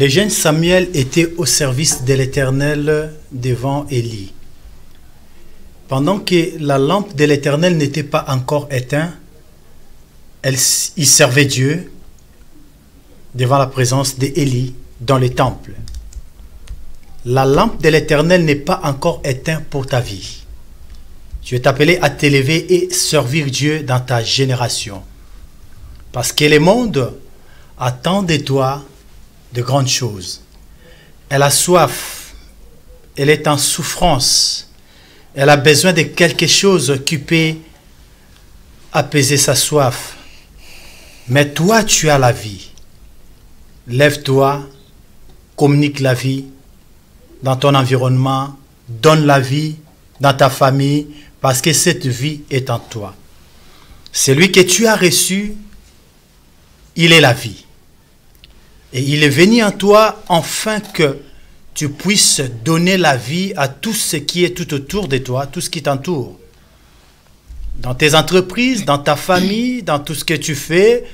Le jeune Samuel était au service de l'Éternel devant Élie. Pendant que la lampe de l'Éternel n'était pas encore éteinte, il servait Dieu devant la présence d'Élie dans le temple. La lampe de l'Éternel n'est pas encore éteinte pour ta vie. Tu es appelé à t'élever et servir Dieu dans ta génération. Parce que le monde attend de toi de grandes choses. Elle a soif, elle est en souffrance, elle a besoin de quelque chose qui peut apaiser sa soif. Mais toi, tu as la vie. Lève-toi, communique la vie dans ton environnement, donne la vie dans ta famille, parce que cette vie est en toi. Celui que tu as reçu, il est la vie. Et il est venu en toi afin que tu puisses donner la vie à tout ce qui est tout autour de toi, tout ce qui t'entoure. Dans tes entreprises, dans ta famille, dans tout ce que tu fais,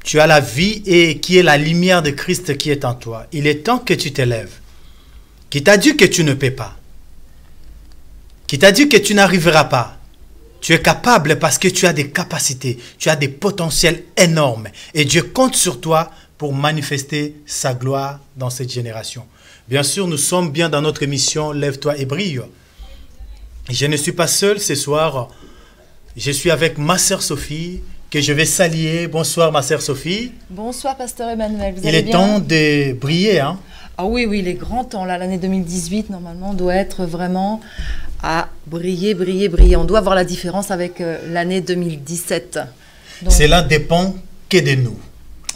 tu as la vie et qui est la lumière de Christ qui est en toi. Il est temps que tu t'élèves. Qui t'a dit que tu ne peux pas. Qui t'a dit que tu n'arriveras pas. Tu es capable parce que tu as des capacités, tu as des potentiels énormes. Et Dieu compte sur toi pour manifester sa gloire dans cette génération. Bien sûr, nous sommes bien dans notre mission « Lève-toi et brille ». Je ne suis pas seul ce soir. Je suis avec ma sœur Sophie, que je vais saluer. Bonsoir ma sœur Sophie. Bonsoir pasteur Emmanuel, vous Il allez est bien? temps de briller, hein? Ah oui, oui, il est grand temps. Là, l'année 2018, normalement, doit être vraiment à briller, briller, briller. On doit voir la différence avec l'année 2017. Donc, cela dépend que de nous.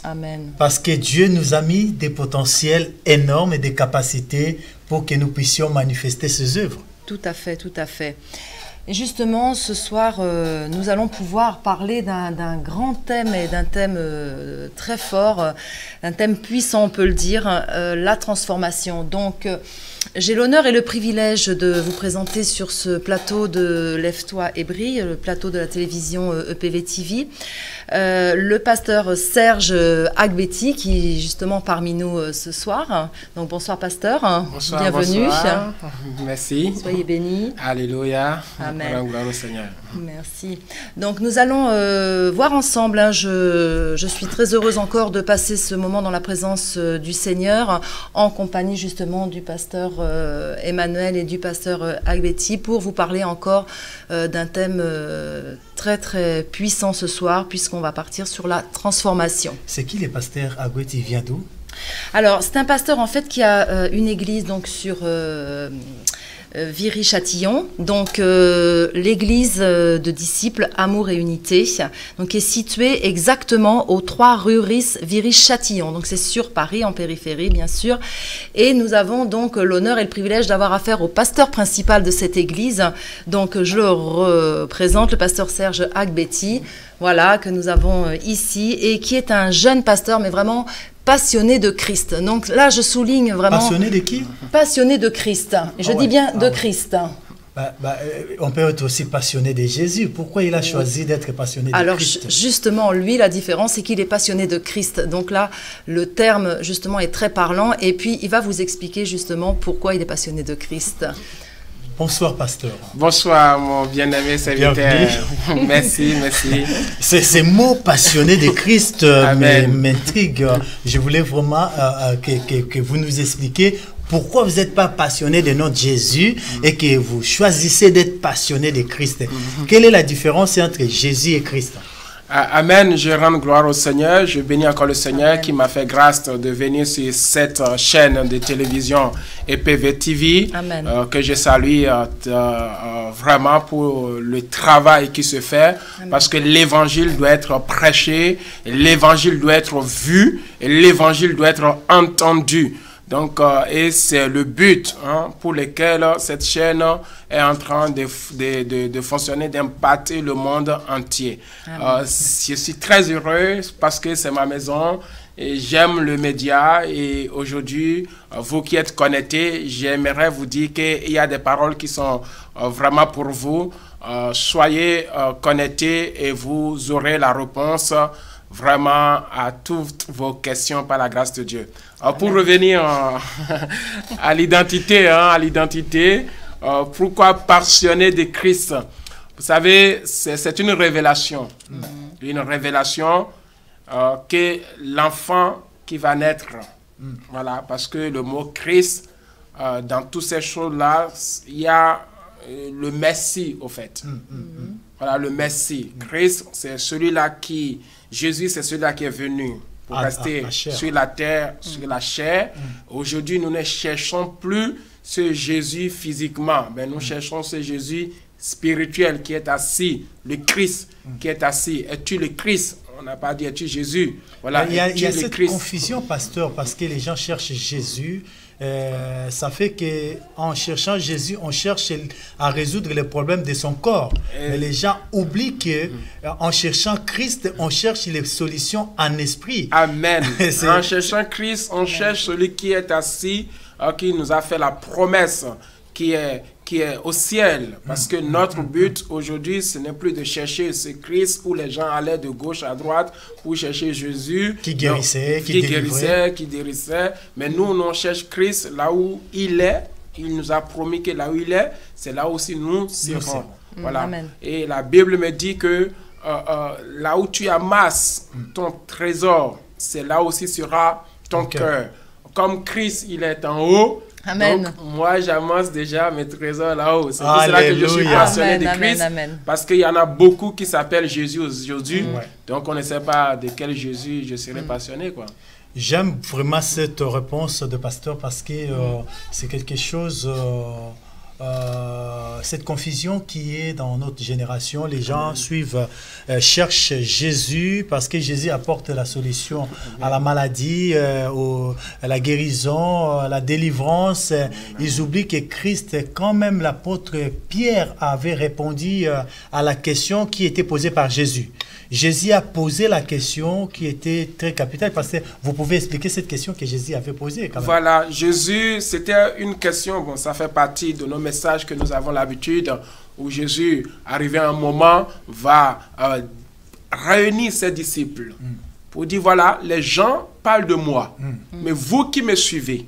Amen. Parce que Dieu nous a mis des potentiels énormes et des capacités pour que nous puissions manifester ses œuvres. Tout à fait, tout à fait. Et justement, ce soir, nous allons pouvoir parler d'un grand thème et d'un thème très fort, d'un thème puissant, on peut le dire, la transformation. Donc, j'ai l'honneur et le privilège de vous présenter sur ce plateau de Lève-toi et brille, le plateau de la télévision EPV TV, le pasteur Serge Agbetti, qui est justement parmi nous ce soir. Donc, bonsoir pasteur, bonsoir, bienvenue. Bonsoir. Merci. Soyez bénis. Alléluia. Amen. Gloire au Seigneur. Merci. Donc nous allons voir ensemble, hein, je suis très heureuse encore de passer ce moment dans la présence du Seigneur, en compagnie justement du pasteur Emmanuel et du pasteur Agbetti, pour vous parler encore d'un thème très très puissant ce soir, puisqu'on va partir sur la transformation. C'est qui le pasteur Agbetti? Il vient d'où? Alors c'est un pasteur en fait qui a une église donc sur Viry-Châtillon, donc l'église de disciples Amour et Unité, donc qui est située exactement aux 3 rue Ris, Viry-Châtillon, donc c'est sur Paris, en périphérie bien sûr, et nous avons donc l'honneur et le privilège d'avoir affaire au pasteur principal de cette église, donc je le représente, le pasteur Serge Agbetti, voilà, que nous avons ici, et qui est un jeune pasteur, mais vraiment passionné de Christ. Donc là, je souligne vraiment... Passionné de qui? Passionné de Christ. Et je dis bien de Christ. On peut être aussi passionné de Jésus. Pourquoi il a choisi d'être passionné de Alors, Christ? justement, lui, la différence, c'est qu'il est passionné de Christ. Donc là, le terme, justement, est très parlant. Et puis, il va vous expliquer, justement, pourquoi il est passionné de Christ. Bonsoir, pasteur. Bonsoir, mon bien-aimé serviteur. Merci, merci. Ces mots passionné de Christ m'intriguent. Je voulais vraiment que vous nous expliquiez pourquoi vous n'êtes pas passionné de notre Jésus et que vous choisissez d'être passionné de Christ. Quelle est la différence entre Jésus et Christ? Amen, je rends gloire au Seigneur, je bénis encore le Seigneur qui m'a fait grâce de venir sur cette chaîne de télévision EPV TV, que je salue vraiment pour le travail qui se fait, parce que l'évangile doit être prêché, l'évangile doit être vu, et l'évangile doit être entendu. Donc, et c'est le but pour lequel cette chaîne est en train de fonctionner, d'impacter le monde entier. Je suis très heureux parce que c'est ma maison et j'aime le média. Et aujourd'hui, vous qui êtes connectés, j'aimerais vous dire qu'il y a des paroles qui sont vraiment pour vous. Soyez connectés et vous aurez la réponse vraiment à toutes vos questions par la grâce de Dieu. Pour revenir à l'identité, pourquoi passionné de Christ? Vous savez, c'est une révélation. Une révélation que l'enfant qui va naître, voilà, parce que le mot Christ, dans toutes ces choses-là, il y a le Messie, au fait. Voilà, le Messie. Christ, c'est celui-là qui... Jésus, c'est celui-là qui est venu pour rester sur la terre, sur la chair. Aujourd'hui, nous ne cherchons plus ce Jésus physiquement, mais nous cherchons ce Jésus spirituel qui est assis, le Christ qui est assis. Es-tu le Christ? On n'a pas dit es-tu Jésus. Voilà, il y a cette confusion, pasteur, parce que les gens cherchent Jésus. Ça fait qu'en cherchant Jésus, on cherche à résoudre les problèmes de son corps. Mais les gens oublient qu'en cherchant Christ, on cherche les solutions en esprit. Amen. En cherchant Christ, on cherche celui qui est assis, qui nous a fait la promesse, qui est au ciel. Parce que notre but aujourd'hui, ce n'est plus de chercher ce Christ où les gens allaient de gauche à droite pour chercher Jésus. Qui guérissait, qui guérissait. Mais nous, on cherche Christ là où il est. Il nous a promis que là où il est, c'est là aussi nous serons. Voilà. Amen. Et la Bible me dit que là où tu amasses ton trésor, c'est là aussi sera ton cœur. Comme Christ, il est en haut. Amen. Donc, moi, j'amasse déjà mes trésors là-haut. C'est pour cela que je suis passionné de Christ. Parce qu'il y en a beaucoup qui s'appellent Jésus aujourd'hui. Donc, on ne sait pas de quel Jésus je serai passionné, quoi. J'aime vraiment cette réponse de pasteur parce que c'est quelque chose... cette confusion qui est dans notre génération, les gens cherchent Jésus parce que Jésus apporte la solution à la maladie, à la guérison, à la délivrance. Ils oublient que Christ, quand même l'apôtre Pierre avait répondu à la question qui était posée par Jésus. Jésus a posé la question qui était très capitale parce que vous pouvez expliquer cette question que Jésus avait posée. Quand même. Voilà, Jésus, c'était une question, bon, ça fait partie de nos messages que nous avons l'habitude, où Jésus, arrivé à un moment, va réunir ses disciples pour dire, voilà, les gens parlent de moi, mais vous qui me suivez,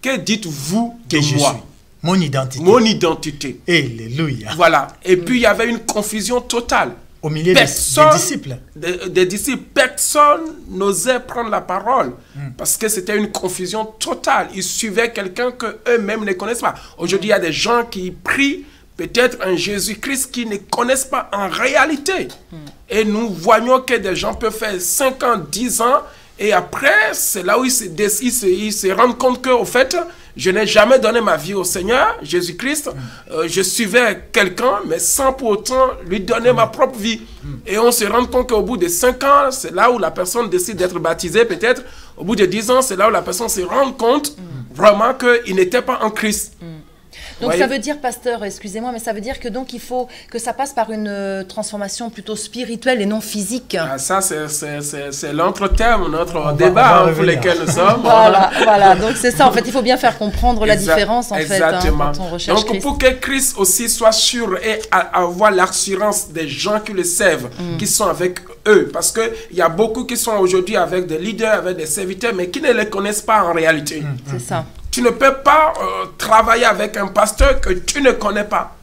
que dites-vous de moi? Mon identité. Mon identité. Alléluia. Voilà, et puis il y avait une confusion totale. Au milieu des disciples. Des disciples, personne n'osait prendre la parole parce que c'était une confusion totale. Ils suivaient quelqu'un qu'eux-mêmes ne connaissent pas. Aujourd'hui, il y a des gens qui prient peut-être un Jésus-Christ qu'ils ne connaissent pas en réalité. Et nous voyons que des gens peuvent faire 5 ans, 10 ans, et après, c'est là où ils se rendent compte qu'au fait, je n'ai jamais donné ma vie au Seigneur, Jésus-Christ. Je suivais quelqu'un, mais sans pour autant lui donner ma propre vie. Et on se rend compte qu'au bout de 5 ans, c'est là où la personne décide d'être baptisée, peut-être. Au bout de 10 ans, c'est là où la personne se rend compte vraiment qu'il n'était pas en Christ. Donc ça veut dire, pasteur, excusez-moi, mais ça veut dire que donc il faut que ça passe par une transformation plutôt spirituelle et non physique. Ah, ça, c'est l'autre thème, notre débat pour lequel nous sommes. Voilà, donc c'est ça, en fait, il faut bien faire comprendre la différence, en fait, quand on recherche donc, Christ. Pour que Christ aussi soit sûr et avoir l'assurance des gens qui le servent, qui sont avec eux, parce qu'il y a beaucoup qui sont aujourd'hui avec des leaders, avec des serviteurs, mais qui ne les connaissent pas en réalité. C'est ça. Tu ne peux pas travailler avec un pasteur que tu ne connais pas.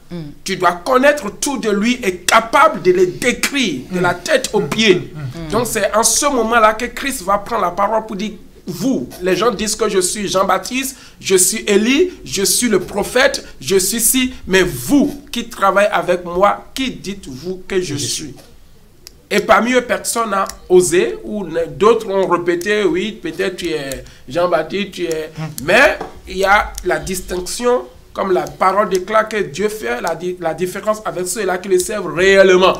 Tu dois connaître tout de lui et capable de le décrire de la tête aux pieds. Donc c'est en ce moment-là que Christ va prendre la parole pour dire, vous, les gens disent que je suis Jean-Baptiste, je suis Élie, je suis le prophète, je suis ci, mais vous qui travaillez avec moi, qui dites-vous que je suis? Et parmi eux, personne n'a osé, ou d'autres ont répété, oui, peut-être tu es Jean-Baptiste, tu es... Mais il y a la distinction, comme la parole déclare que Dieu fait la différence avec ceux-là qui le servent réellement.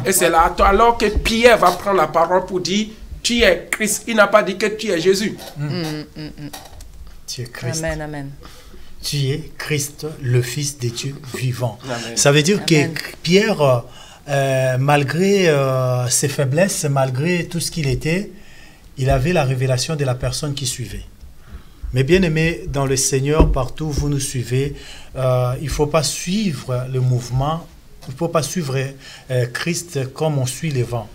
Et c'est là, alors que Pierre va prendre la parole pour dire, tu es Christ. Il n'a pas dit que tu es Jésus. Tu es Christ. Amen, amen. Tu es Christ, le Fils de Dieu vivant. Amen. Ça veut dire que Pierre... malgré ses faiblesses, malgré tout ce qu'il était, il avait la révélation de la personne qui suivait. Mais bien aimé, dans le Seigneur, partout où vous nous suivez, il ne faut pas suivre le mouvement, il ne faut pas suivre Christ comme on suit les vents.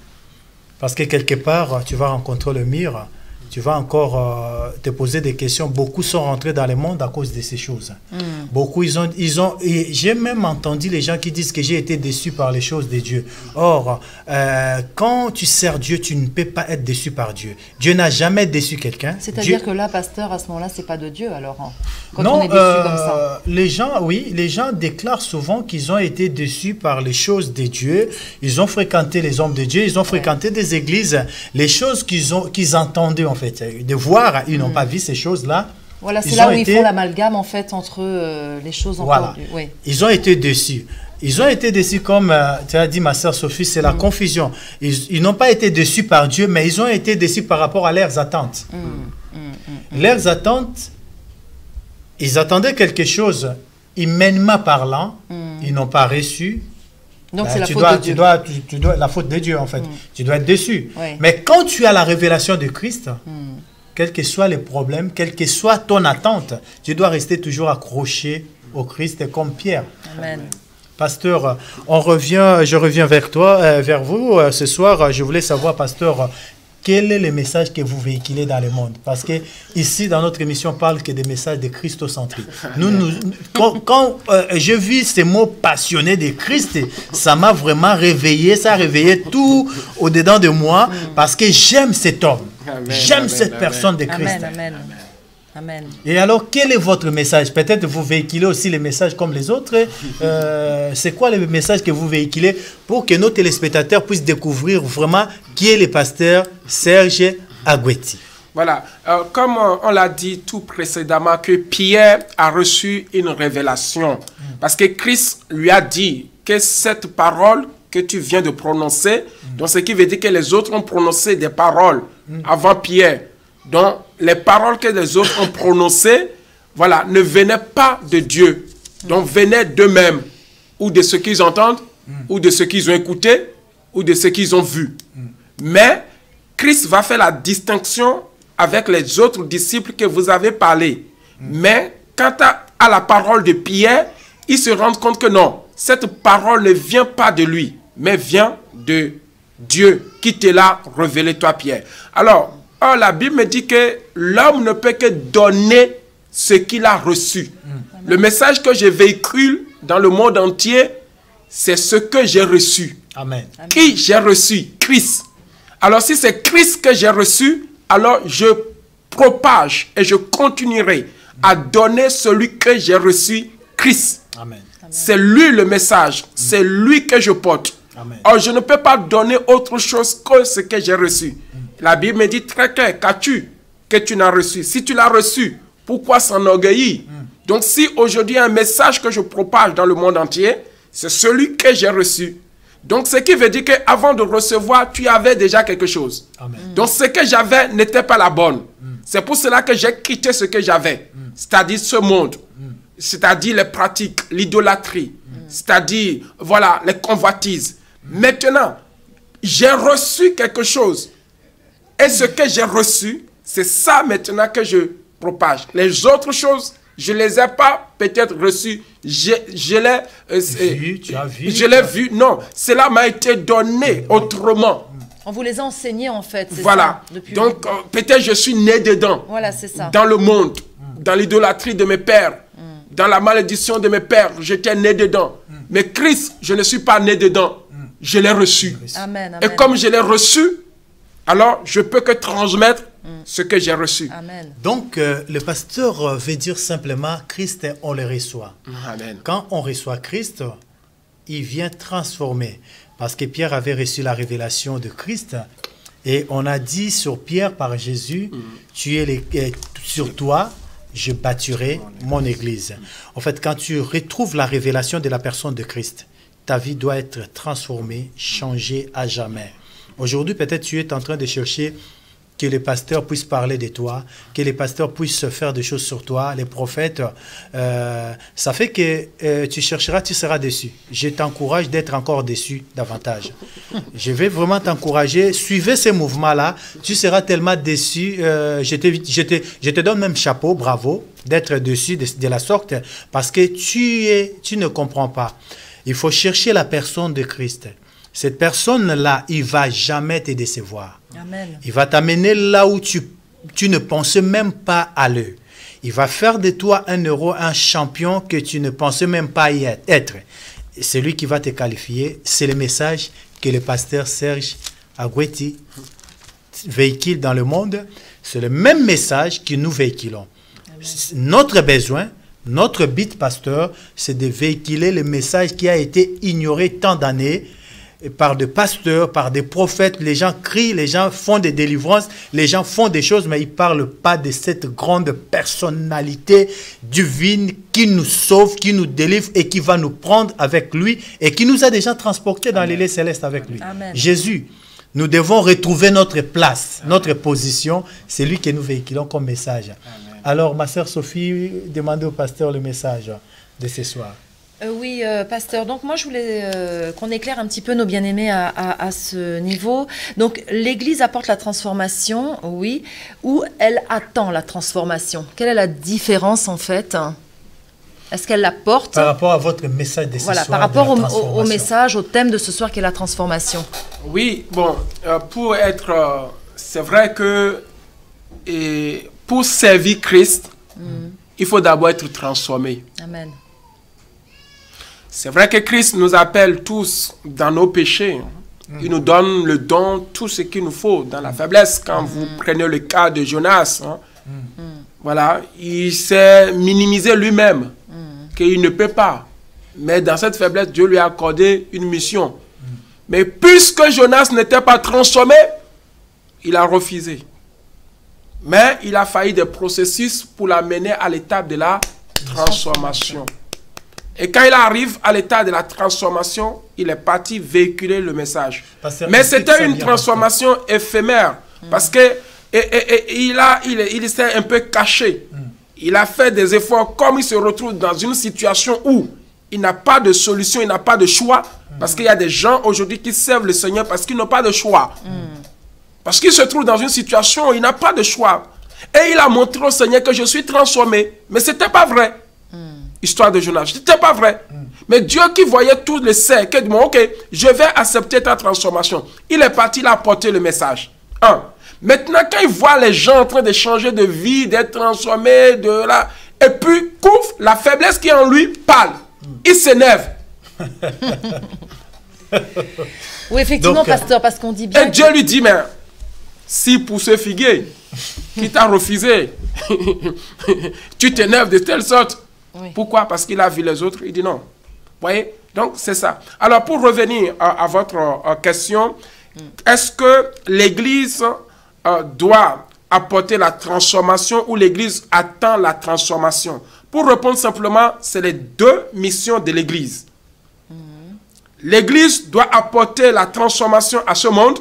Parce que quelque part, tu vas rencontrer le mur, tu vas encore te poser des questions. Beaucoup sont rentrés dans le monde à cause de ces choses. Beaucoup, j'ai même entendu les gens qui disent que j'ai été déçu par les choses de Dieu. Or, quand tu sers Dieu, tu ne peux pas être déçu par Dieu. Dieu n'a jamais déçu quelqu'un. C'est-à-dire que là, pasteur, à ce moment-là, c'est pas de Dieu, alors, hein, quand non, on est déçu comme ça. Les gens déclarent souvent qu'ils ont été déçus par les choses de Dieu. Ils ont fréquenté les hommes de Dieu, ils ont fréquenté des églises. Les choses qu'ils entendaient, en fait, de voir, ils n'ont pas vu ces choses-là. Voilà, c'est là où ils font l'amalgame, en fait, entre les choses entendues. Oui. Ils ont été déçus. Ils ont été déçus, comme tu as dit, ma sœur Sophie, c'est la confusion. Ils n'ont pas été déçus par Dieu, mais ils ont été déçus par rapport à leurs attentes. Leurs attentes, ils attendaient quelque chose, humainement parlant, ils n'ont pas reçu. Donc c'est la faute de Dieu. Tu dois, la faute de Dieu, en fait. Tu dois être déçu. Mais quand tu as la révélation de Christ, quels que soient les problèmes, quelle que soit ton attente, tu dois rester toujours accroché au Christ comme Pierre. Amen. Pasteur, je reviens vers toi, vers vous. Ce soir, je voulais savoir, pasteur, quel est le message que vous véhiculez dans le monde? Parce que ici, dans notre émission, on parle que des messages de christocentrisme. Quand je vis ces mots passionnés de Christ, ça m'a vraiment réveillé, ça a réveillé tout au-dedans de moi, parce que j'aime cet homme, j'aime cette personne de Christ. Amen, amen. Amen. Et alors, quel est votre message? Peut-être vous véhiculez aussi les messages comme les autres. C'est quoi le message que vous véhiculez pour que nos téléspectateurs puissent découvrir vraiment qui est le pasteur Serge Agouetti? Voilà, comme on l'a dit tout précédemment, que Pierre a reçu une révélation. Parce que Christ lui a dit que cette parole que tu viens de prononcer, donc ce qui veut dire que les autres ont prononcé des paroles avant Pierre. Donc, les paroles que les autres ont prononcées, voilà, ne venaient pas de Dieu. Donc, venaient d'eux-mêmes, ou de ce qu'ils entendent, ou de ce qu'ils ont écouté, ou de ce qu'ils ont vu. Mais, Christ va faire la distinction avec les autres disciples que vous avez parlé. Mais, quant à la parole de Pierre, ils se rendent compte que non, cette parole ne vient pas de lui, mais vient de Dieu qui te l'a révélé, toi, Pierre. Alors, la Bible me dit que l'homme ne peut que donner ce qu'il a reçu. Le message que je véhicule dans le monde entier, c'est ce que j'ai reçu. Amen. Qui j'ai reçu? Christ. Alors si c'est Christ que j'ai reçu, alors je propage et je continuerai à donner celui que j'ai reçu, Christ. Amen. C'est lui le message, c'est lui que je porte. Amen. Or, je ne peux pas donner autre chose que ce que j'ai reçu. La Bible me dit très clair, qu'as-tu que tu n'as reçu? Si tu l'as reçu, pourquoi s'enorgueillir? Donc si aujourd'hui un message que je propage dans le monde entier, c'est celui que j'ai reçu. Donc ce qui veut dire qu'avant de recevoir, tu avais déjà quelque chose. Amen. Donc ce que j'avais n'était pas la bonne. C'est pour cela que j'ai quitté ce que j'avais. C'est-à-dire ce monde. C'est-à-dire les pratiques, l'idolâtrie. C'est-à-dire, voilà, les convoitises. Maintenant, j'ai reçu quelque chose. Et ce que j'ai reçu, c'est ça maintenant que je propage. Les autres choses, je ne les ai pas peut-être reçues. Je l'ai vu. Non, cela m'a été donné autrement. On vous les a enseignés en fait. Voilà. Ça, depuis donc peut-être je suis né dedans. Voilà, c'est ça. Dans le monde, dans l'idolâtrie de mes pères, dans la malédiction de mes pères, j'étais né dedans. Mais Christ, je ne suis pas né dedans. Je l'ai reçu. Amen, amen. Et comme je l'ai reçu, alors je peux que transmettre ce que j'ai reçu. Amen. Donc, le pasteur veut dire simplement, Christ, on le reçoit. Amen. Quand on reçoit Christ, il vient transformer. Parce que Pierre avait reçu la révélation de Christ. Et on a dit sur Pierre par Jésus, sur toi, je bâtirai mon église. En fait, quand tu retrouves la révélation de la personne de Christ, ta vie doit être transformée, changée à jamais. Aujourd'hui, peut-être tu es en train de chercher que les pasteurs puissent parler de toi, que les pasteurs puissent faire des choses sur toi, les prophètes. Ça fait que tu chercheras, tu seras déçu. Je t'encourage d'être encore déçu davantage. Je vais vraiment t'encourager. Suivez ces mouvements-là. Tu seras tellement déçu. Je te donne même chapeau, bravo, d'être déçu de la sorte, parce que tu ne comprends pas. Il faut chercher la personne de Christ. Cette personne-là, il ne va jamais te décevoir. Amen. Il va t'amener là où tu tu ne pensais même pas à l'eux. Il va faire de toi un héros, un champion que tu ne pensais même pas y être. Et celui qui va te qualifier, c'est le message que le pasteur Serge Agoueti véhicule dans le monde. C'est le même message que nous véhiculons. Amen. Notre besoin, notre but, pasteur, c'est de véhiculer le message qui a été ignoré tant d'années par des pasteurs, par des prophètes. Les gens crient, les gens font des délivrances, les gens font des choses, mais ils ne parlent pas de cette grande personnalité divine qui nous sauve, qui nous délivre et qui va nous prendre avec lui et qui nous a déjà transportés dans les lieux célestes avec lui. Amen. Jésus. Nous devons retrouver notre place, notre position. C'est lui que nous véhiculons comme message. Amen. Alors, ma sœur Sophie, demandez au pasteur le message de ce soir. Oui, pasteur. Donc, moi, je voulais qu'on éclaire un petit peu nos bien-aimés à ce niveau. Donc, l'Église apporte la transformation, oui, ou elle attend la transformation. Quelle est la différence, en fait? Est-ce qu'elle l'apporte? Par rapport à votre message de ce soir. Par rapport au message, au thème de ce soir qui est la transformation. Oui, bon, pour être... c'est vrai que pour servir Christ, il faut d'abord être transformé. Amen. C'est vrai que Christ nous appelle tous dans nos péchés. Il nous donne le don, tout ce qu'il nous faut dans la faiblesse. Quand vous prenez le cas de Jonas, voilà, il s'est minimisé lui-même, qu'il ne peut pas. Mais dans cette faiblesse, Dieu lui a accordé une mission. Mais puisque Jonas n'était pas transformé, il a refusé. Mais il a failli des processus pour l'amener à l'étape de la transformation. Et quand il arrive à l'état de la transformation, il est parti véhiculer le message. Mais c'était une transformation éphémère. Parce que il s'est un peu caché. Il a fait des efforts. Comme il se retrouve dans une situation où il n'a pas de solution, il n'a pas de choix. Parce qu'il y a des gens aujourd'hui qui servent le Seigneur parce qu'ils n'ont pas de choix. Parce qu'il se trouve dans une situation où il n'a pas de choix. Et il a montré au Seigneur que je suis transformé. Mais ce n'était pas vrai. Histoire de Jonas. Ce n'était pas vrai. Mais Dieu qui voyait tous les cercles, dit, ok, je vais accepter ta transformation. Il est parti, il a apporté le message. Maintenant, quand il voit les gens en train de changer de vie, d'être transformés, et puis, couf, la faiblesse qui est en lui parle. Il s'énerve. Oui, effectivement, donc, pasteur, parce qu'on dit bien... Et Dieu lui dit, mais si pour ce figuier qui t'a refusé, tu t'énerves de telle sorte. Oui. Pourquoi? Parce qu'il a vu les autres. Il dit non. Vous voyez? Donc, c'est ça. Alors, pour revenir à votre question, est-ce que l'Église doit apporter la transformation ou l'Église attend la transformation? Pour répondre simplement, c'est les deux missions de l'Église. L'Église doit apporter la transformation à ce monde.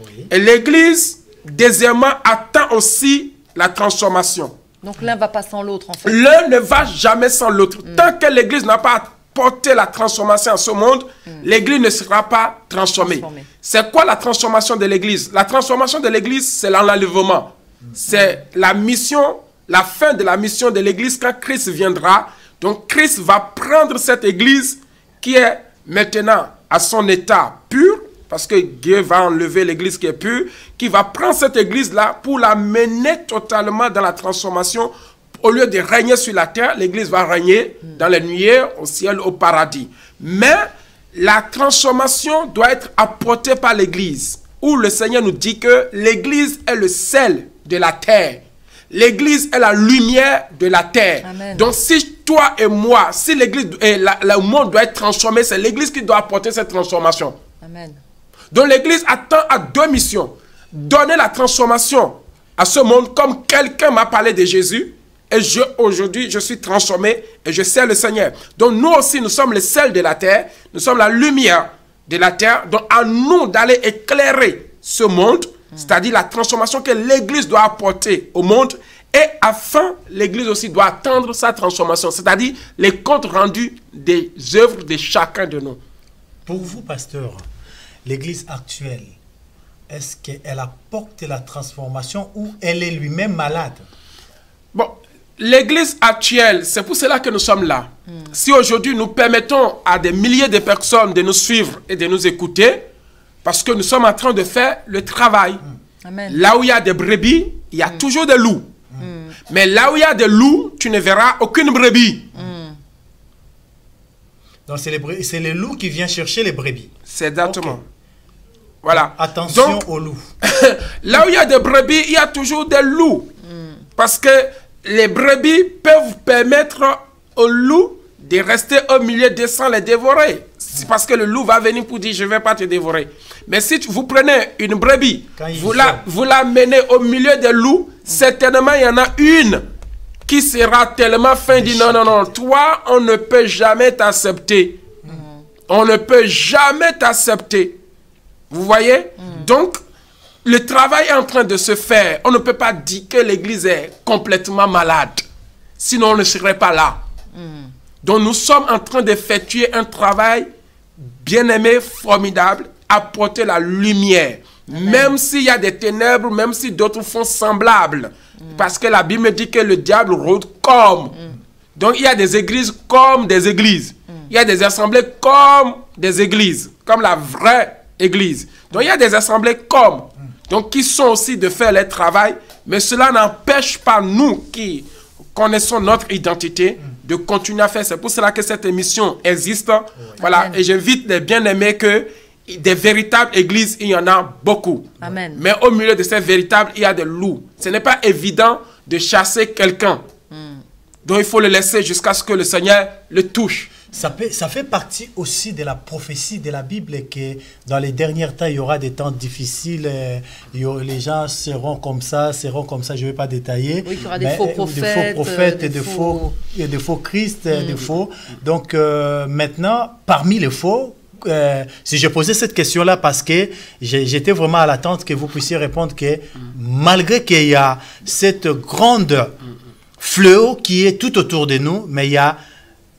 Oui. Et l'Église, deuxièmement, attend aussi la transformation. Donc l'un ne va pas sans l'autre, en fait. L'un ne va jamais sans l'autre. Tant que l'Église n'a pas apporté la transformation à ce monde, l'Église ne sera pas transformée. C'est quoi la transformation de l'Église? La transformation de l'Église, c'est l'enlèvement. C'est la mission, la fin de la mission de l'Église quand Christ viendra. Donc Christ va prendre cette Église qui est maintenant à son état pur, parce que Dieu va enlever l'église qui est pure, qui va prendre cette église-là pour la mener totalement dans la transformation. Au lieu de régner sur la terre, l'église va régner dans les nuées, au ciel, au paradis. Mais la transformation doit être apportée par l'église, où le Seigneur nous dit que l'église est le sel de la terre. L'église est la lumière de la terre. Amen. Donc si toi et moi, si l'église, le monde doit être transformé, c'est l'église qui doit apporter cette transformation. Amen. Donc l'église attend à deux missions. Donner la transformation à ce monde, comme quelqu'un m'a parlé de Jésus, et aujourd'hui je suis transformé et je sers le Seigneur. Donc nous aussi, nous sommes le sel de la terre, nous sommes la lumière de la terre. Donc à nous d'aller éclairer ce monde, c'est-à-dire la transformation que l'église doit apporter au monde, et afin, l'église aussi doit attendre sa transformation, c'est-à-dire les comptes rendus des œuvres de chacun de nous. Pour vous, pasteur, l'église actuelle, est-ce qu'elle apporte la transformation ou elle est lui-même malade? Bon, l'église actuelle, c'est pour cela que nous sommes là. Si aujourd'hui nous permettons à des milliers de personnes de nous suivre et de nous écouter, parce que nous sommes en train de faire le travail. Amen. Là où il y a des brebis, il y a toujours des loups. Mais là où il y a des loups, tu ne verras aucune brebis. Donc c'est les loups qui viennent chercher les brebis. C'est exactement. Okay. Voilà. Attention donc, aux loups. Là où il y a des brebis, il y a toujours des loups. Parce que les brebis peuvent permettre aux loups de rester au milieu d'eux sans les dévorer. C'est parce que le loup va venir pour dire je ne vais pas te dévorer. Mais si vous prenez une brebis, vous la menez au milieu des loups, certainement il y en a une qui sera tellement faim, dit non, non, non, toi on ne peut jamais t'accepter. On ne peut jamais t'accepter. Vous voyez? Donc, le travail est en train de se faire. On ne peut pas dire que l'église est complètement malade. Sinon, on ne serait pas là. Donc, nous sommes en train d'effectuer un travail bien-aimé, formidable, apporter la lumière. Même s'il y a des ténèbres, même si d'autres font semblable. Parce que la Bible dit que le diable rôde comme. Donc, il y a des églises comme des églises. Il y a des assemblées comme des églises. Comme la vraie église. Donc, il y a des assemblées comme. Donc, qui sont aussi de faire leur travail. Mais cela n'empêche pas nous qui connaissons notre identité de continuer à faire. C'est pour cela que cette émission existe. Voilà. Et j'invite les bien-aimés que des véritables églises, il y en a beaucoup. Amen. Mais au milieu de ces véritables, il y a des loups. Ce n'est pas évident de chasser quelqu'un. Donc, il faut le laisser jusqu'à ce que le Seigneur le touche. Ça fait partie aussi de la prophétie de la Bible que dans les derniers temps, il y aura des temps difficiles. Les gens seront comme ça. Je ne vais pas détailler. Oui, il y aura des faux prophètes. Des faux Christ, des faux. Donc, maintenant, parmi les faux, si je posais cette question-là parce que j'étais vraiment à l'attente que vous puissiez répondre que malgré qu'il y a cette grande fléau qui est tout autour de nous, mais il y a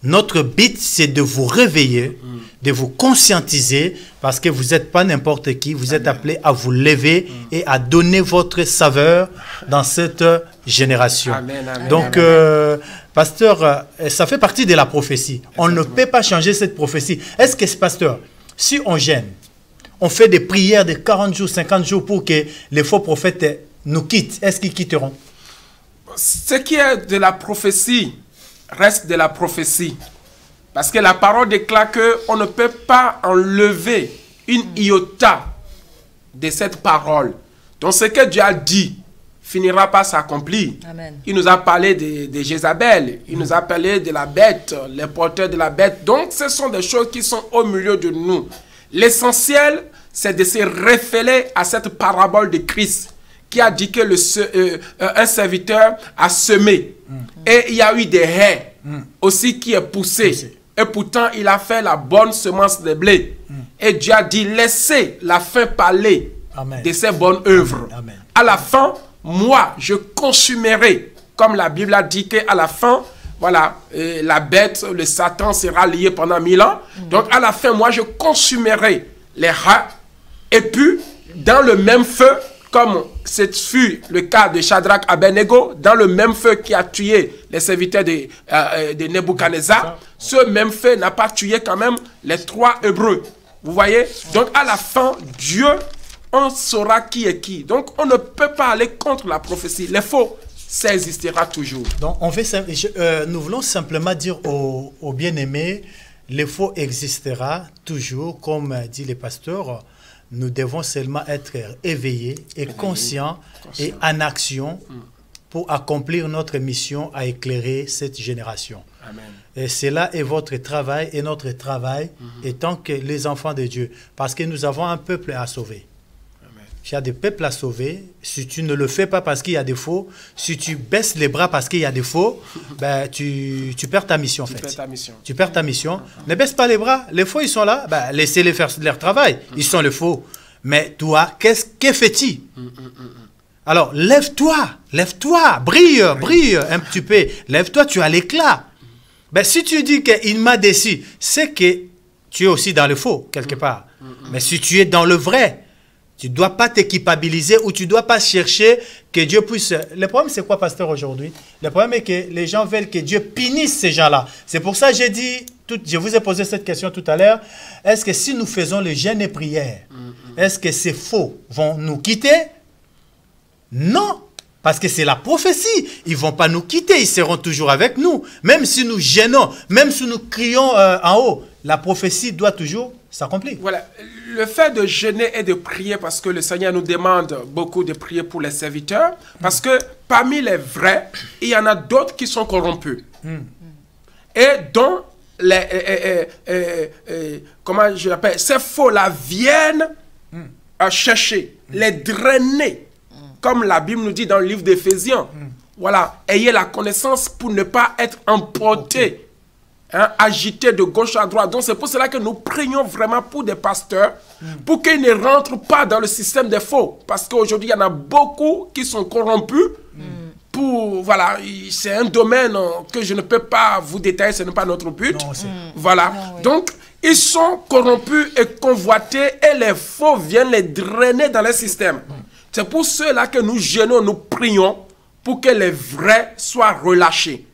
notre but, c'est de vous réveiller, de vous conscientiser, parce que vous n'êtes pas n'importe qui, vous êtes appelé à vous lever et à donner votre saveur dans cette génération. Amen, amen, donc, pasteur, ça fait partie de la prophétie. On ne peut pas changer cette prophétie. Est-ce que, pasteur, si on gêne, on fait des prières de 40 jours, 50 jours pour que les faux prophètes nous quittent, est-ce qu'ils quitteront? Ce qui est de la prophétie reste de la prophétie. Parce que la parole déclare qu'on ne peut pas enlever une iota de cette parole. Donc ce que Dieu a dit finira par s'accomplir. Il nous a parlé de Jézabel, il nous a parlé de la bête, les porteurs de la bête. Donc ce sont des choses qui sont au milieu de nous. L'essentiel, c'est de se référer à cette parabole de Christ qui a dit que un serviteur a semé. Et il y a eu des haies aussi qui est poussé. Et pourtant, il a fait la bonne semence de blé. Et Dieu a dit, laissez la fin parler de ses bonnes œuvres. Amen. À la fin, moi, je consumerai. Comme la Bible a dit qu'à la fin, voilà, la bête, le Satan sera lié pendant 1000 ans. Donc, à la fin, moi, je consumerai les rats. Et puis, dans le même feu, comme ce fut le cas de Shadrach Abednego, dans le même feu qui a tué les serviteurs de Nebuchadnezzar, ce même feu n'a pas tué quand même les 3 Hébreux. Vous voyez? Donc à la fin, Dieu, on saura qui est qui. Donc on ne peut pas aller contre la prophétie. Les faux, ça existera toujours. Donc nous voulons simplement dire aux bien-aimés, les faux existera toujours, comme dit le pasteur. Nous devons seulement être éveillés et conscients et en action pour accomplir notre mission à éclairer cette génération. Amen. Et cela est votre travail et notre travail étant que les enfants de Dieu. Parce que nous avons un peuple à sauver. Il y a des peuples à sauver. Si tu ne le fais pas parce qu'il y a des faux, si tu baisses les bras parce qu'il y a des faux, ben, tu perds ta mission. Tu perds ta mission. Ne baisse pas les bras. Les faux, ils sont là. Ben, laissez-les faire leur travail. Ils sont les faux. Mais toi, que fais-tu? Alors, lève-toi. Lève-toi. Brille un petit peu. Lève-toi, tu as l'éclat. Ben, si tu dis qu'il m'a déçu, c'est que tu es aussi dans le faux, quelque part. Mais si tu es dans le vrai, tu ne dois pas t'équipabiliser ou tu ne dois pas chercher que Dieu puisse... Le problème, c'est quoi, pasteur, aujourd'hui? Le problème est que les gens veulent que Dieu punisse ces gens-là. C'est pour ça que j'ai dit, je vous ai posé cette question tout à l'heure, est-ce que si nous faisons le jeûne et prière, est-ce que ces faux vont nous quitter? Non. Parce que c'est la prophétie. Ils ne vont pas nous quitter, ils seront toujours avec nous. Même si nous gênons, même si nous crions en haut, la prophétie doit toujours s'accomplir. Voilà. Le fait de jeûner et de prier, parce que le Seigneur nous demande beaucoup de prier pour les serviteurs, parce que parmi les vrais, il y en a d'autres qui sont corrompus. Et dont comment je l'appelle, ces faux-là viennent chercher, les drainer, comme la Bible nous dit dans le livre d'Éphésiens. Voilà, ayez la connaissance pour ne pas être emporté, agité de gauche à droite. Donc c'est pour cela que nous prions vraiment pour des pasteurs, pour qu'ils ne rentrent pas dans le système des faux. Parce qu'aujourd'hui, il y en a beaucoup qui sont corrompus. Voilà, c'est un domaine que je ne peux pas vous détailler, ce n'est pas notre but. Voilà, donc ils sont corrompus et convoités et les faux viennent les drainer dans le système. C'est pour cela que nous jeûnons, nous prions pour que les vrais soient relâchés.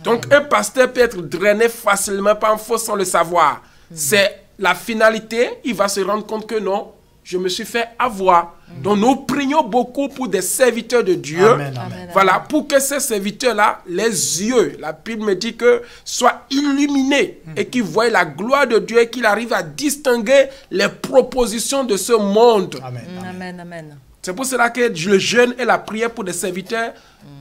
Donc un pasteur peut être drainé facilement par un faux sans le savoir. C'est la finalité, il va se rendre compte que non, je me suis fait avoir. Donc nous prions beaucoup pour des serviteurs de Dieu. Amen, amen. Voilà, pour que ces serviteurs-là, les yeux, la Bible me dit que soient illuminés et qu'ils voient la gloire de Dieu et qu'ils arrivent à distinguer les propositions de ce monde. Amen. Amen, amen. C'est pour cela que le jeûne et la prière pour des serviteurs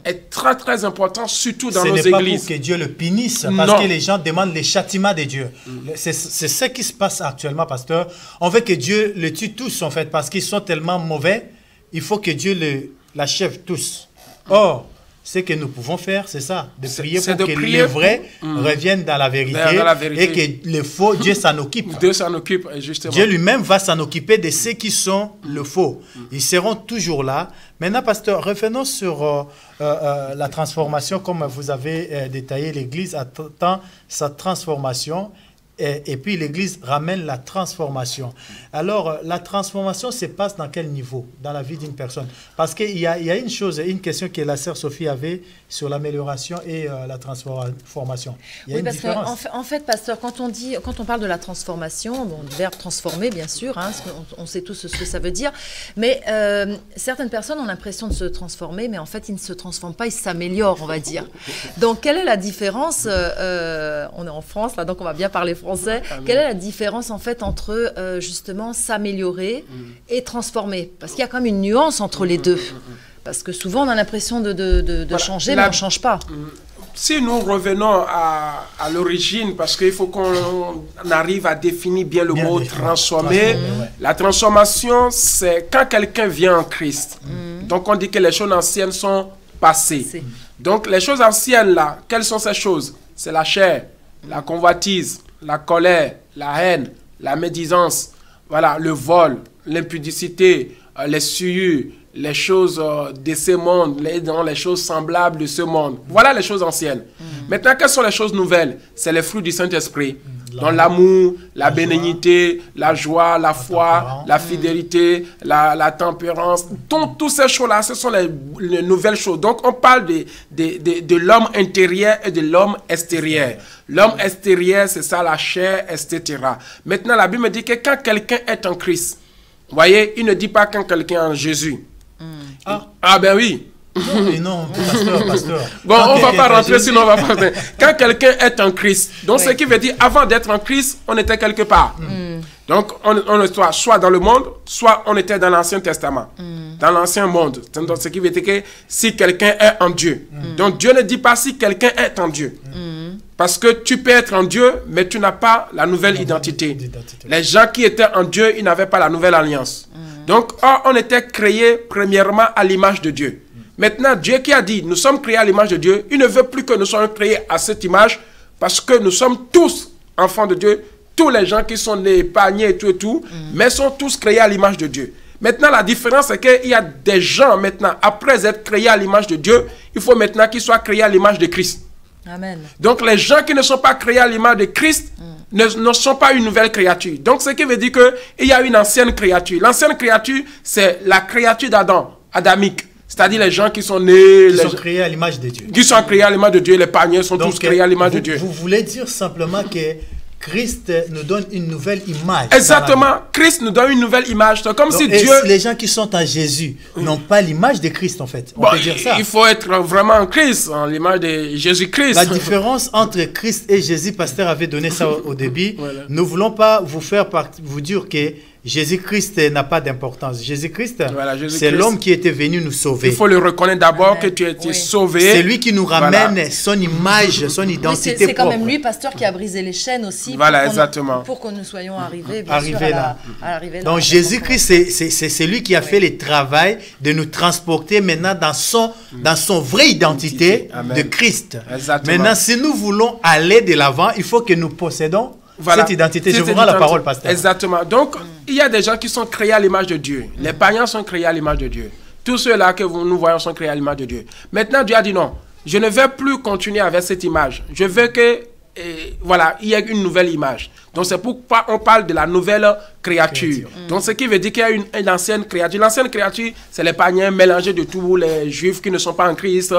est très très important, surtout dans nos églises. Ce n'est pas pour que Dieu le punisse, parce que les gens demandent les châtiments de Dieu. C'est ce qui se passe actuellement, pasteur. On veut que Dieu les tue tous, en fait, parce qu'ils sont tellement mauvais. Il faut que Dieu l'achève tous. Or, ce que nous pouvons faire, c'est ça, de prier pour que les vrais reviennent dans la vérité, et que les faux, Dieu s'en occupe. Dieu s'en occupe, justement. Dieu lui-même va s'en occuper de ceux qui sont le faux. Ils seront toujours là. Maintenant, pasteur, revenons sur la transformation, comme vous avez détaillé. L'Église attend sa transformation. Et puis l'Église ramène la transformation. Alors, la transformation se passe dans quel niveau dans la vie d'une personne? Parce qu'il y a une chose, une question que la sœur Sophie avait sur l'amélioration et la transformation. Il y a une différence. En fait, pasteur, quand on parle de la transformation, bon, le verbe transformer, bien sûr, hein, on sait tous ce que ça veut dire, mais certaines personnes ont l'impression de se transformer, mais en fait, ils ne se transforment pas, ils s'améliorent, on va dire. Donc, quelle est la différence? On est en France, là, donc on va bien parler français. Quelle est la différence en fait entre justement s'améliorer et transformer? Parce qu'il y a quand même une nuance entre les deux. Parce que souvent on a l'impression de changer, mais on ne change pas. Si nous revenons à l'origine, parce qu'il faut qu'on arrive à définir bien le mot transformer. La transformation, c'est quand quelqu'un vient en Christ. Donc on dit que les choses anciennes sont passées. Donc les choses anciennes là, quelles sont ces choses? C'est la chair, la convoitise, la colère, la haine, la médisance, voilà, le vol, l'impudicité, les souillures, les choses de ce monde, les choses semblables de ce monde. Voilà les choses anciennes. Maintenant, quelles sont les choses nouvelles? C'est les fruits du Saint-Esprit. Dans l'amour, la bénignité, la joie, la foi, la fidélité, la tempérance. Toutes ces choses-là, ce sont les nouvelles choses. Donc, on parle de l'homme intérieur et de l'homme extérieur. L'homme extérieur, c'est ça, la chair, etc. Maintenant, la Bible me dit que quand quelqu'un est en Christ, vous voyez, il ne dit pas quand quelqu'un est en Jésus. Ah ben oui. Non, pasteur. Bon, on ne va pas rentrer, sinon on va pas rentrer. Quand quelqu'un est en Christ, donc ce qui veut dire, avant d'être en Christ, on était quelque part. Donc, on était soit dans le monde, soit on était dans l'Ancien Testament, dans l'Ancien monde. Donc, ce qui veut dire que si quelqu'un est en Dieu. Donc, Dieu ne dit pas si quelqu'un est en Dieu. Parce que tu peux être en Dieu, mais tu n'as pas la nouvelle identité. Les gens qui étaient en Dieu, ils n'avaient pas la nouvelle alliance. Donc, on était créés premièrement à l'image de Dieu. Maintenant, Dieu qui a dit, nous sommes créés à l'image de Dieu, il ne veut plus que nous soyons créés à cette image, parce que nous sommes tous enfants de Dieu, tous les gens qui sont nés, épargnés et tout, mais sont tous créés à l'image de Dieu. Maintenant, la différence, c'est qu'il y a des gens maintenant, après être créés à l'image de Dieu, il faut maintenant qu'ils soient créés à l'image de Christ. Amen. Donc, les gens qui ne sont pas créés à l'image de Christ ne sont pas une nouvelle créature. Donc, ce qui veut dire qu'il y a une ancienne créature. L'ancienne créature, c'est la créature d'Adam, adamique. C'est-à-dire les gens qui sont nés... Qui sont créés à l'image de Dieu. Qui sont créés à l'image de Dieu. Les paniers sont tous créés à l'image de Dieu. Vous voulez dire simplement que Christ nous donne une nouvelle image. Exactement. Christ nous donne une nouvelle image. C'est comme si Dieu... Les gens qui sont en Jésus n'ont pas l'image de Christ, en fait. On peut dire ça. Il faut être vraiment en Christ, en l'image de Jésus-Christ. La différence entre Christ et Jésus, pasteur avait donné ça au début. Voilà. Nous ne voulons pas vous dire que Jésus-Christ n'a pas d'importance. Jésus-Christ, voilà, c'est l'homme qui était venu nous sauver. Il faut le reconnaître d'abord que tu as été sauvé. C'est lui qui nous ramène son image, son identité propre. C'est quand même lui, pasteur, qui a brisé les chaînes aussi. Voilà, exactement. Pour que nous soyons arrivés, bien sûr, à l'arrivée. Donc Jésus-Christ, c'est lui qui a fait le travail de nous transporter maintenant dans son vraie identité de Christ. Exactement. Maintenant, si nous voulons aller de l'avant, il faut que nous possédons cette identité. Je vous rends la parole, pasteur. Exactement. Donc, il y a des gens qui sont créés à l'image de Dieu. Les païens sont créés à l'image de Dieu. Tous ceux-là que nous voyons sont créés à l'image de Dieu. Maintenant, Dieu a dit non. Je ne vais plus continuer avec cette image. Je veux que, voilà, il y ait une nouvelle image. Donc, c'est pourquoi on parle de la nouvelle créature. Donc, ce qui veut dire qu'il y a une ancienne créature. L'ancienne créature, c'est les païens mélangés de tous les juifs qui ne sont pas en Christ.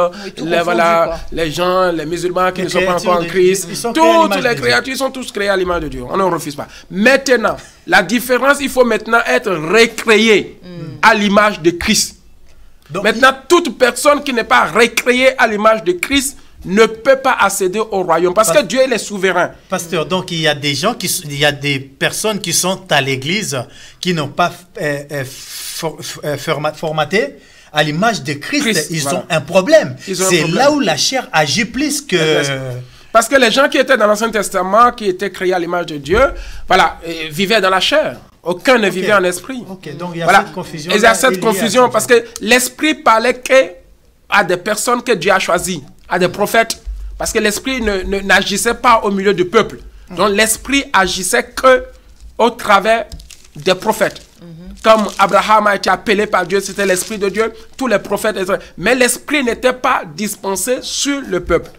Les gens, les musulmans qui ne sont pas encore en Christ. Toutes les créatures sont tous créées à l'image de Dieu. On ne refuse pas. Maintenant, la différence, il faut maintenant être recréé à l'image de Christ. Donc, maintenant, toute personne qui n'est pas recréée à l'image de Christ ne peut pas accéder au royaume parce que Dieu est souverain. Pasteur, donc il y a des gens il y a des personnes qui sont à l'église qui n'ont pas formaté à l'image de Christ. Ils ont un problème. C'est là où la chair agit plus que... Parce que les gens qui étaient dans l'Ancien Testament, qui étaient créés à l'image de Dieu, voilà, vivaient dans la chair. Aucun ne vivait en esprit. Donc il y a cette confusion. Il y a cette confusion parce que l'esprit parlait à des personnes que Dieu a choisies, à des prophètes, parce que l'esprit n'agissait pas au milieu du peuple. Donc l'esprit agissait que au travers des prophètes. Comme Abraham a été appelé par Dieu, c'était l'esprit de Dieu, tous les prophètes. Mais l'esprit n'était pas dispensé sur le peuple.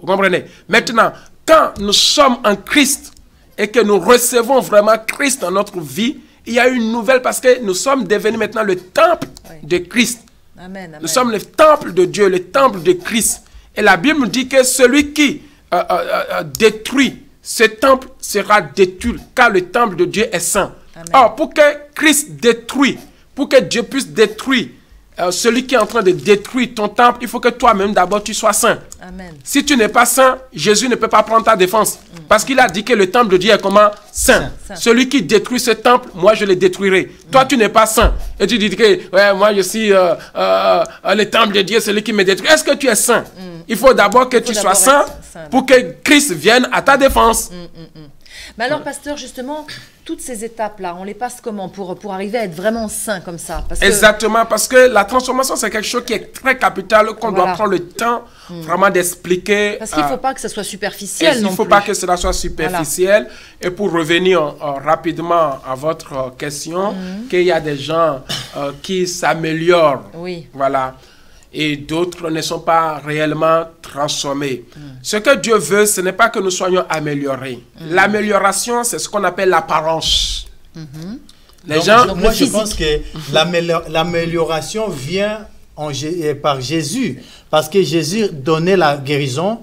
Vous comprenez? Maintenant, quand nous sommes en Christ et que nous recevons vraiment Christ dans notre vie, il y a une nouvelle parce que nous sommes devenus maintenant le temple de Christ. Amen. Nous sommes le temple de Dieu, le temple de Christ. Et la Bible nous dit que celui qui détruit ce temple sera détruit, car le temple de Dieu est saint. Amen. Or, pour que Christ détruit, pour que Dieu puisse détruire celui qui est en train de détruire ton temple, il faut que toi-même d'abord tu sois saint. Amen. Si tu n'es pas saint, Jésus ne peut pas prendre ta défense. Parce qu'il a dit que le temple de Dieu est comment? Saint. Celui qui détruit ce temple, moi je le détruirai. Toi tu n'es pas saint. Et tu dis que ouais, moi je suis le temple de Dieu, celui qui me détruit. Est-ce que tu es saint? Il faut d'abord que tu sois saint pour que Christ vienne à ta défense. Mais alors, pasteur, justement, toutes ces étapes-là, on les passe comment pour arriver à être vraiment saint comme ça? Exactement, parce que la transformation, c'est quelque chose qui est très capital, qu'on doit prendre le temps vraiment d'expliquer. Parce qu'il ne faut pas que ce soit superficiel non plus. Il ne faut pas que cela soit superficiel. Voilà. Et pour revenir rapidement à votre question, qu'il y a des gens qui s'améliorent. Oui. Voilà. Et d'autres ne sont pas réellement transformés. Ce que Dieu veut, ce n'est pas que nous soyons améliorés. L'amélioration, c'est ce qu'on appelle l'apparence. Les gens, moi, je pense que l'amélioration vient par Jésus. Parce que Jésus donnait la guérison,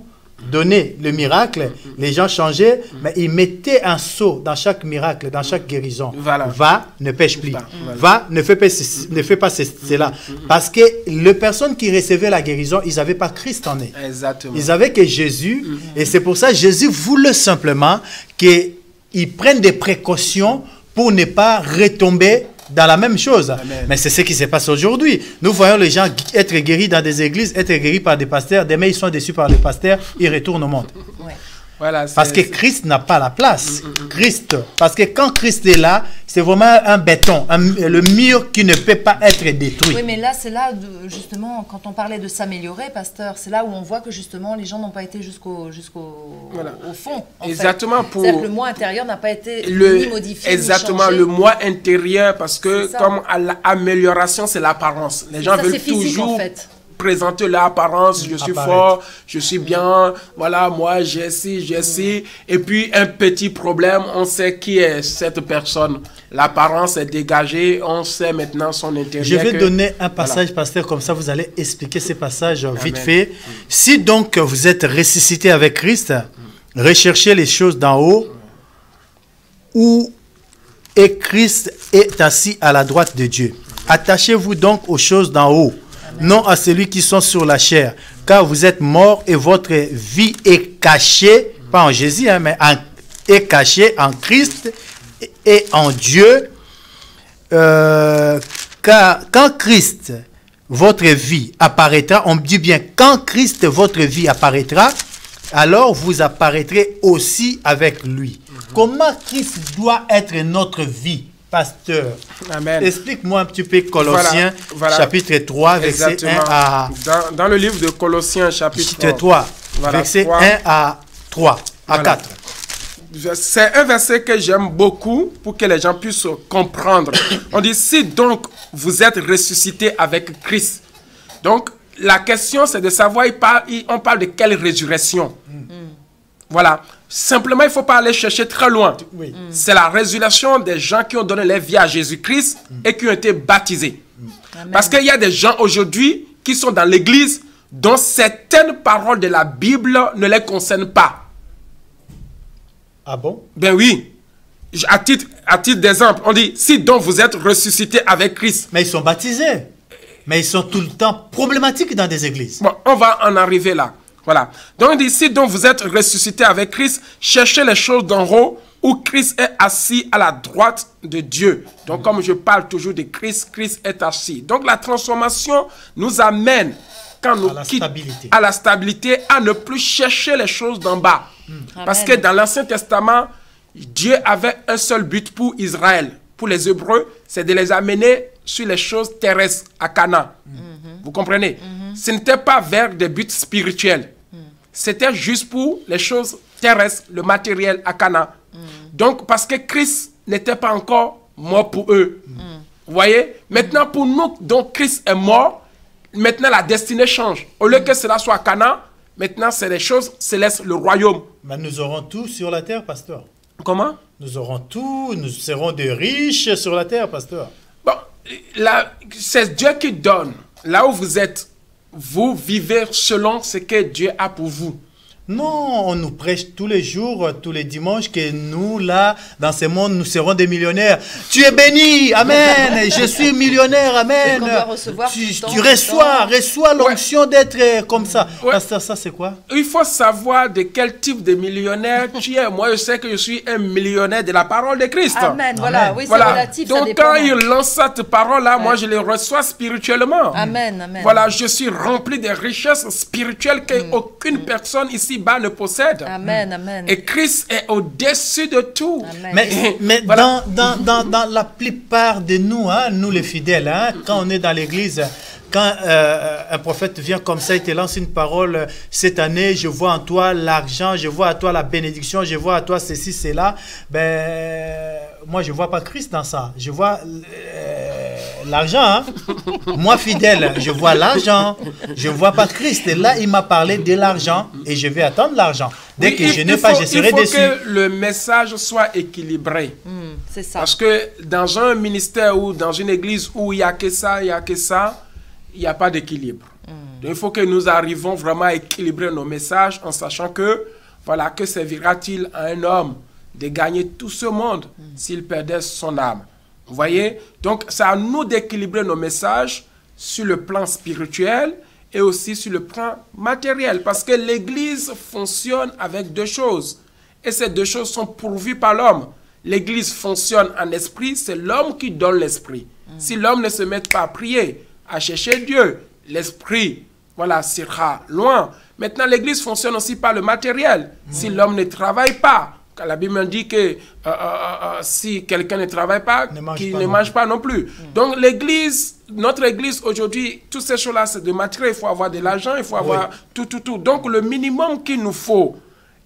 donnait le miracle, les gens changeaient, mais il mettait un sceau dans chaque miracle, dans chaque guérison. Voilà. Va, ne pêche plus. Va, ne fais pas cela. Parce que les personnes qui recevaient la guérison, ils n'avaient pas Christ en eux. Exactement. Ils avaient que Jésus. Et c'est pour ça que Jésus voulait simplement qu'ils prennent des précautions pour ne pas retomber dans la même chose. Amen. Mais c'est ce qui se passe aujourd'hui. Nous voyons les gens être guéris dans des églises, être guéris par des pasteurs. Demain, ils sont déçus par les pasteurs, ils retournent au monde. Ouais. Voilà, parce que Christ n'a pas la place. Christ, parce que quand Christ est là, c'est vraiment un béton, le mur qui ne peut pas être détruit. Oui, mais là, c'est là, justement, quand on parlait de s'améliorer, pasteur, c'est là où on voit que justement, les gens n'ont pas été jusqu'au fond. Exactement. C'est-à-dire que le moi intérieur n'a pas été ni modifié, exactement, ni changé. Le moi intérieur, parce que comme l'amélioration, c'est l'apparence. Les gens veulent physique, toujours... en fait. Présenter l'apparence, je suis fort, je suis bien, voilà, moi j'ai ci, et puis un petit problème, on sait qui est cette personne, l'apparence est dégagée, on sait maintenant son intérieur. Je vais donner un passage, pasteur, comme ça vous allez expliquer ces passages vite fait. Si donc vous êtes ressuscité avec Christ, recherchez les choses d'en haut, où et Christ est assis à la droite de Dieu. Attachez-vous donc aux choses d'en haut, non à celui qui sont sur la chair, car vous êtes morts et votre vie est cachée, pas en Jésus, hein, mais est cachée en Christ et en Dieu. Car quand Christ, votre vie apparaîtra, on dit bien, quand Christ, votre vie apparaîtra, alors vous apparaîtrez aussi avec lui. Comment Christ doit être notre vie, pasteur? Amen. Explique-moi un petit peu Colossiens, chapitre 3, verset 1 à... Dans le livre de Colossiens, chapitre 3, verset 1 à 3, à 4. C'est un verset que j'aime beaucoup pour que les gens puissent comprendre. On dit, si donc vous êtes ressuscité avec Christ. Donc, la question, c'est de savoir, on parle de quelle résurrection? Voilà. Simplement, il ne faut pas aller chercher très loin. Oui. C'est la résurrection des gens qui ont donné leur vie à Jésus-Christ et qui ont été baptisés. Amen. Parce qu'il y a des gens aujourd'hui qui sont dans l'église dont certaines paroles de la Bible ne les concernent pas. Ah bon? Ben oui. À titre d'exemple, on dit, si donc vous êtes ressuscité avec Christ. Mais ils sont baptisés. Mais ils sont tout le temps problématiques dans des églises. Bon, on va en arriver là. Voilà. Donc, on dit, si donc vous êtes ressuscité avec Christ, cherchez les choses d'en haut où Christ est assis à la droite de Dieu. Donc, comme je parle toujours de Christ, Christ est assis. Donc, la transformation nous amène, quand nous quittons à la stabilité, à ne plus chercher les choses d'en bas. Parce que dans l'Ancien Testament, Dieu avait un seul but pour Israël. Pour les Hébreux, c'est de les amener sur les choses terrestres à Canaan. Vous comprenez? Ce n'était pas vers des buts spirituels. C'était juste pour les choses terrestres, le matériel à Canaan. Donc, parce que Christ n'était pas encore mort pour eux. Vous voyez? Maintenant, pour nous, donc Christ est mort. Maintenant, la destinée change. Au lieu que cela soit à Canaan, maintenant, c'est les choses célestes, le royaume. Mais nous aurons tout sur la terre, pasteur. Comment? Nous aurons tout, nous serons des riches sur la terre, pasteur. Bon, c'est Dieu qui donne. Là où vous êtes, vous vivez selon ce que Dieu a pour vous. Non, on nous prêche tous les jours, tous les dimanches, que nous, là, dans ce monde, nous serons des millionnaires. Tu es béni, amen. Je suis millionnaire, amen. Tu reçois l'onction d'être comme ça. Ouais. Pasteur, ça, c'est quoi? Il faut savoir de quel type de millionnaire tu es. Moi, je sais que je suis un millionnaire de la parole de Christ. Amen, voilà. Oui, c'est relatif. Donc, quand il lance cette parole-là, moi, je les reçois spirituellement. Amen, amen. Voilà, je suis rempli de richesses spirituelles qu'aucune personne ici bas ne possède. Amen, amen. Et Christ est au-dessus de tout. Amen. Mais voilà. dans la plupart de nous, hein, nous les fidèles, hein, quand on est dans l'église, quand un prophète vient comme ça, il te lance une parole, cette année, je vois en toi l'argent, je vois en toi la bénédiction, je vois en toi ceci, cela. Ben, moi, je ne vois pas Christ dans ça. Je vois l'argent. Hein. Moi, fidèle, je vois l'argent. Je ne vois pas Christ. Et là, il m'a parlé de l'argent et je vais attendre l'argent. Dès que je n'ai pas, je serai déçu. Il faut que le message soit équilibré. C'est ça. Parce que dans un ministère ou dans une église où il n'y a que ça, il n'y a que ça, il n'y a pas d'équilibre. Donc, il faut que nous arrivons vraiment à équilibrer nos messages en sachant que, voilà, que servira-t-il à un homme de gagner tout ce monde s'il perdait son âme. Vous voyez? Donc, c'est à nous d'équilibrer nos messages sur le plan spirituel et aussi sur le plan matériel. Parce que l'Église fonctionne avec deux choses. Et ces deux choses sont pourvues par l'homme. L'Église fonctionne en esprit, c'est l'homme qui donne l'esprit. Si l'homme ne se met pas à prier, à chercher Dieu, l'esprit, voilà, sera loin. Maintenant, l'Église fonctionne aussi par le matériel. Si l'homme ne travaille pas, la Bible dit que si quelqu'un ne travaille pas, qu'il ne mange pas non plus. Donc l'Église, notre Église aujourd'hui, toutes ces choses-là, c'est de matériel. Il faut avoir de l'argent, il faut avoir tout. Donc le minimum qu'il nous faut,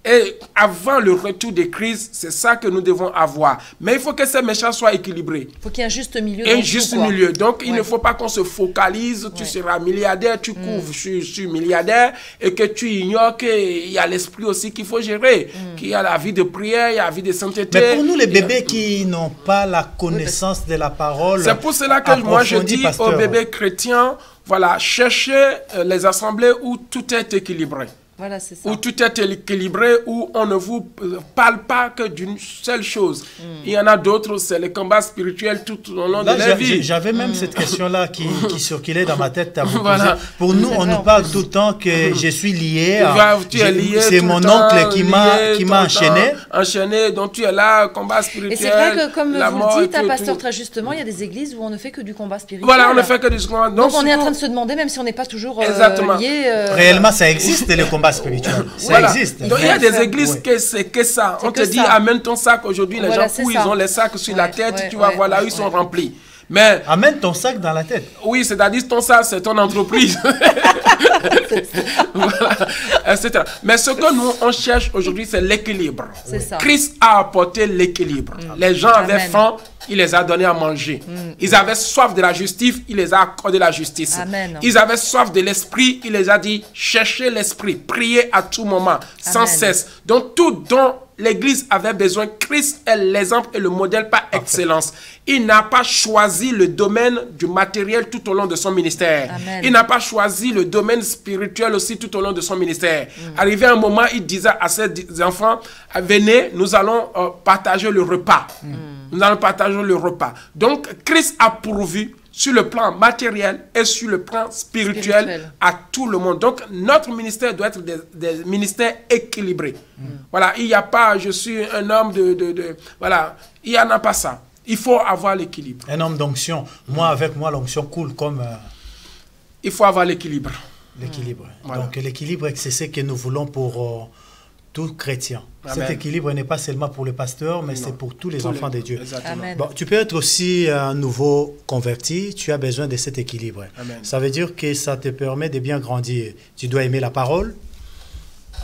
et avant le retour de Christ, c'est ça que nous devons avoir. Mais il faut que ces messages soient équilibrés. Il faut qu'il y ait un juste milieu. Un juste milieu. Donc, il ne faut pas qu'on se focalise, tu seras milliardaire, tu couvres, je suis milliardaire, et que tu ignores qu'il y a l'esprit aussi qu'il faut gérer, qu'il y a la vie de prière, il y a la vie de sainteté. Mais pour nous, les bébés qui n'ont pas la connaissance de la parole, c'est pour cela que moi, je dis aux bébés chrétiens, voilà, cherchez les assemblées où tout est équilibré. Voilà, c'est ça. Où tout est équilibré, où on ne vous parle pas que d'une seule chose. Il y en a d'autres, c'est les combats spirituels tout au long de la vie. J'avais même cette question-là qui circulait dans ma tête à vous poser. Pour nous, on nous parle tout le temps que je suis lié. C'est mon oncle qui m'a enchaîné, donc tu es là, combat spirituel. Et c'est vrai que, comme vous le dites, pasteur, très justement, il y a des églises où on ne fait que du combat spirituel. Voilà, on ne fait que du combat. Donc on est en train de se demander, même si on n'est pas toujours lié. Réellement, ça existe, les combats spirituels. Ça existe. Donc il y a des églises que c'est que ça. On te dit, amène ton sac. Aujourd'hui, les gens, ils ont les sacs sur la tête. Tu vas voir là où ils sont remplis. Mais amène ton sac dans la tête. Oui, c'est-à-dire ton sac, c'est ton entreprise. Voilà, etc. Mais ce que nous, on cherche aujourd'hui, c'est l'équilibre. Christ a apporté l'équilibre. Les gens avaient faim, il les a donné à manger. Ils avaient soif de la justice, il les a accordé la justice. Amen. Ils avaient soif de l'esprit, il les a dit, cherchez l'esprit, priez à tout moment, sans cesse. Donc tout dont l'Église avait besoin, Christ est l'exemple et le modèle par excellence. Il n'a pas choisi le domaine du matériel tout au long de son ministère. Amen. Il n'a pas choisi le domaine spirituel aussi tout au long de son ministère. Arrivé un moment, il disait à ses enfants, venez, nous allons partager le repas. Nous allons partager le repas. Donc, Christ a pourvu sur le plan matériel et sur le plan spirituel à tout le monde. Donc, notre ministère doit être des ministères équilibrés. Voilà, il n'y a pas, je suis un homme voilà, il n'y en a pas ça. Il faut avoir l'équilibre. Un homme d'onction. Moi, avec moi, l'onction coule comme... Il faut avoir l'équilibre. L'équilibre. Voilà. Donc, l'équilibre, c'est ce que nous voulons pour tout chrétien. Amen. Cet équilibre n'est pas seulement pour le pasteur, mais c'est pour tous les enfants de Dieu. Bon, tu peux être aussi un nouveau converti, tu as besoin de cet équilibre. Amen. Ça veut dire que ça te permet de bien grandir. Tu dois aimer la parole,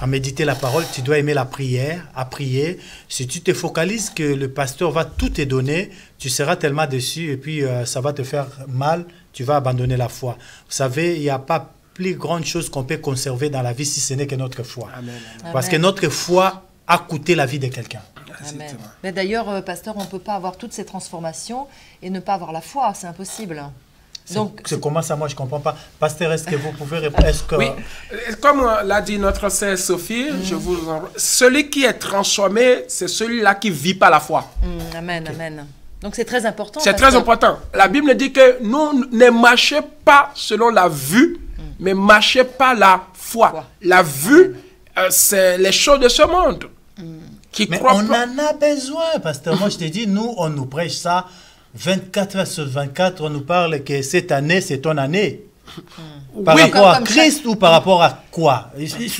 à méditer la parole, tu dois aimer la prière, à prier. Si tu te focalises que le pasteur va tout te donner, tu seras tellement déçu et puis ça va te faire mal, tu vas abandonner la foi. Vous savez, il n'y a pas plus grande chose qu'on peut conserver dans la vie si ce n'est que notre foi. Amen. Parce que notre foi a coûté la vie de quelqu'un. Mais d'ailleurs, pasteur, on ne peut pas avoir toutes ces transformations et ne pas avoir la foi, c'est impossible. Donc, c'est comment ça, moi je ne comprends pas. Pasteur, est-ce que vous pouvez répondre? Oui, comme l'a dit notre sœur Sophie, celui qui est transformé, c'est celui-là qui vit par la foi. Amen, amen. Donc c'est très important. C'est très important. La Bible dit que nous ne marchons pas selon la vue, mais marchez par la foi. La vue, c'est les choses de ce monde. Mais on en a besoin, pasteur. Moi, je te dis, nous, on nous prêche ça 24 heures sur 24. On nous parle que cette année, c'est ton année. Par rapport à Christ ou par rapport à quoi?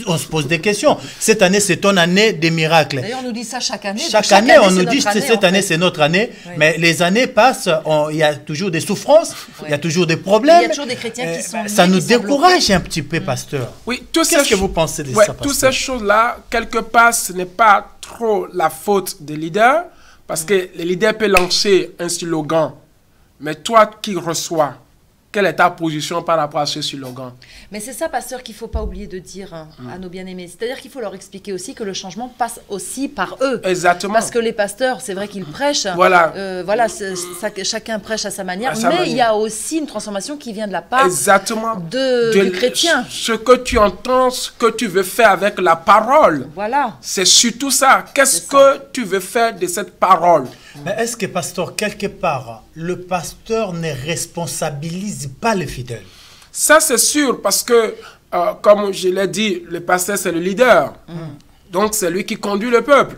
On se pose des questions. Cette année, c'est ton année des miracles. D'ailleurs, on nous dit ça chaque année. Chaque année, on nous dit que cette année, c'est notre année. Oui. Mais les années passent, il y a toujours des souffrances, il y a toujours des problèmes. Il y a toujours des chrétiens qui sont... Ça nous décourage un petit peu, pasteur. Oui, qu'est-ce que vous pensez de ça, pasteur? Toutes ces choses-là, quelque part, ce n'est pas trop la faute des leaders, parce que les leaders peuvent lancer un slogan, mais toi qui reçois, quelle est ta position par rapport à ce slogan? Mais c'est ça, pasteur, qu'il ne faut pas oublier de dire à nos bien-aimés. C'est-à-dire qu'il faut leur expliquer aussi que le changement passe aussi par eux. Exactement. Parce que les pasteurs, c'est vrai qu'ils prêchent. Voilà. Chacun prêche à sa manière. Il y a aussi une transformation qui vient de la part du chrétien. Ce que tu entends, ce que tu veux faire avec la parole. Voilà. C'est surtout ça. Qu'est-ce que tu veux faire de cette parole? Mais est-ce que, pasteur, quelque part, le pasteur ne responsabilise pas les fidèles? Ça, c'est sûr, parce que, comme je l'ai dit, le pasteur, c'est le leader. Donc, c'est lui qui conduit le peuple.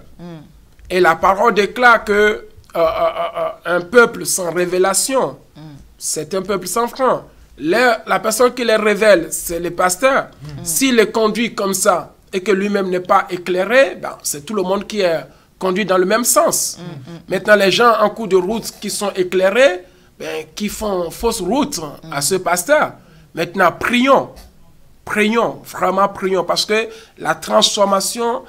Et la parole déclare que un peuple sans révélation, c'est un peuple sans frein. La personne qui les révèle, c'est le pasteur. S'il les conduit comme ça et que lui-même n'est pas éclairé, ben, c'est tout le monde qui est conduit dans le même sens. Maintenant, les gens en cours de route qui sont éclairés, ben, qui font fausse route à ce pasteur. Maintenant, prions, vraiment prions, parce que la transformation,